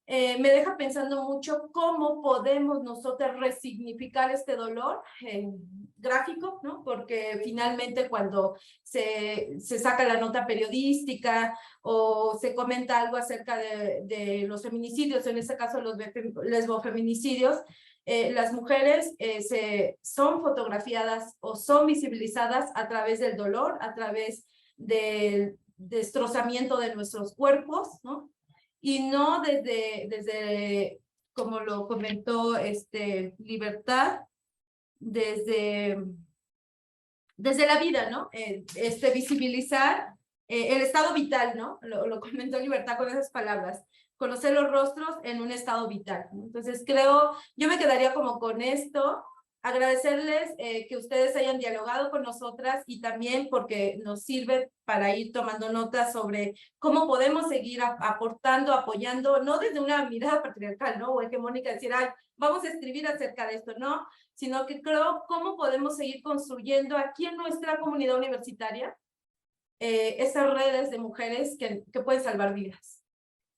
me deja pensando mucho cómo podemos nosotros resignificar este dolor gráfico, ¿no? Porque finalmente cuando se saca la nota periodística o se comenta algo acerca de los feminicidios, en este caso los lesbofeminicidios, las mujeres son fotografiadas o son visibilizadas a través del dolor, a través del destrozamiento de nuestros cuerpos, ¿no? Y no desde como lo comentó Libertad, desde la vida, ¿no? Visibilizar el estado vital, ¿no? Lo comentó Libertad con esas palabras, conocer los rostros en un estado vital, ¿no? Entonces yo me quedaría como con esto, agradecerles que ustedes hayan dialogado con nosotras, y también porque nos sirve para ir tomando notas sobre cómo podemos seguir aportando, apoyando, no desde una mirada patriarcal, ¿no? O hegemónica, decir, ay, vamos a escribir acerca de esto, ¿no? Sino que creo cómo podemos seguir construyendo aquí en nuestra comunidad universitaria esas redes de mujeres que pueden salvar vidas.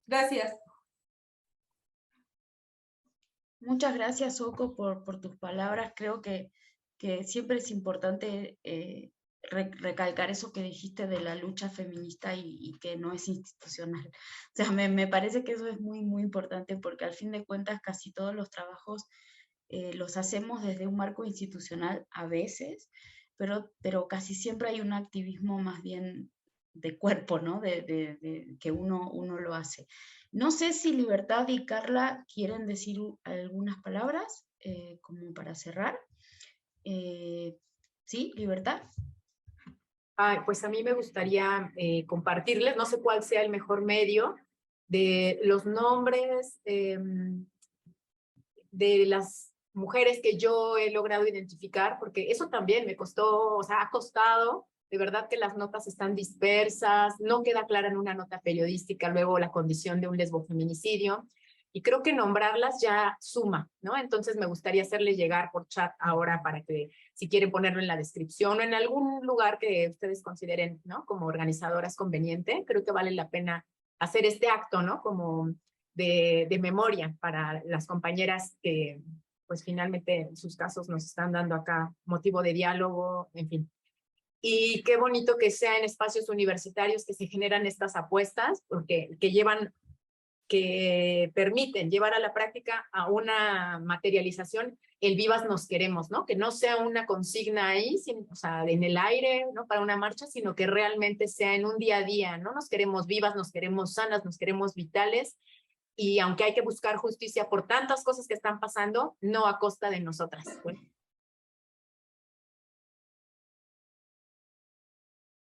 Gracias. Muchas gracias, Oko, por tus palabras. Creo que siempre es importante recalcar eso que dijiste de la lucha feminista y que no es institucional. O sea, me parece que eso es muy, muy importante, porque al fin de cuentas casi todos los trabajos los hacemos desde un marco institucional a veces, pero casi siempre hay un activismo más bien de cuerpo, ¿no? Que uno lo hace. No sé si Libertad y Carla quieren decir algunas palabras como para cerrar. ¿Sí, Libertad? Pues a mí me gustaría compartirles, no sé cuál sea el mejor medio, de los nombres de las mujeres que yo he logrado identificar, porque eso también me costó, o sea, ha costado. De verdad que las notas están dispersas, no queda clara en una nota periodística luego la condición de un lesbofeminicidio, y creo que nombrarlas ya suma, ¿no? Entonces me gustaría hacerle llegar por chat ahora para que, si quieren ponerlo en la descripción o en algún lugar que ustedes consideren, ¿no? Como organizadoras conveniente, creo que vale la pena hacer este acto, ¿no? Como de memoria para las compañeras que, pues finalmente sus casos nos están dando acá motivo de diálogo, en fin. Y qué bonito que sea en espacios universitarios que se generan estas apuestas, porque que permiten llevar a la práctica, a una materialización, el vivas nos queremos, ¿no? Que no sea una consigna ahí, o sea, en el aire, ¿no? Para una marcha, sino que realmente sea en un día a día, ¿no? Nos queremos vivas, nos queremos sanas, nos queremos vitales, y aunque hay que buscar justicia por tantas cosas que están pasando, no a costa de nosotras. Bueno,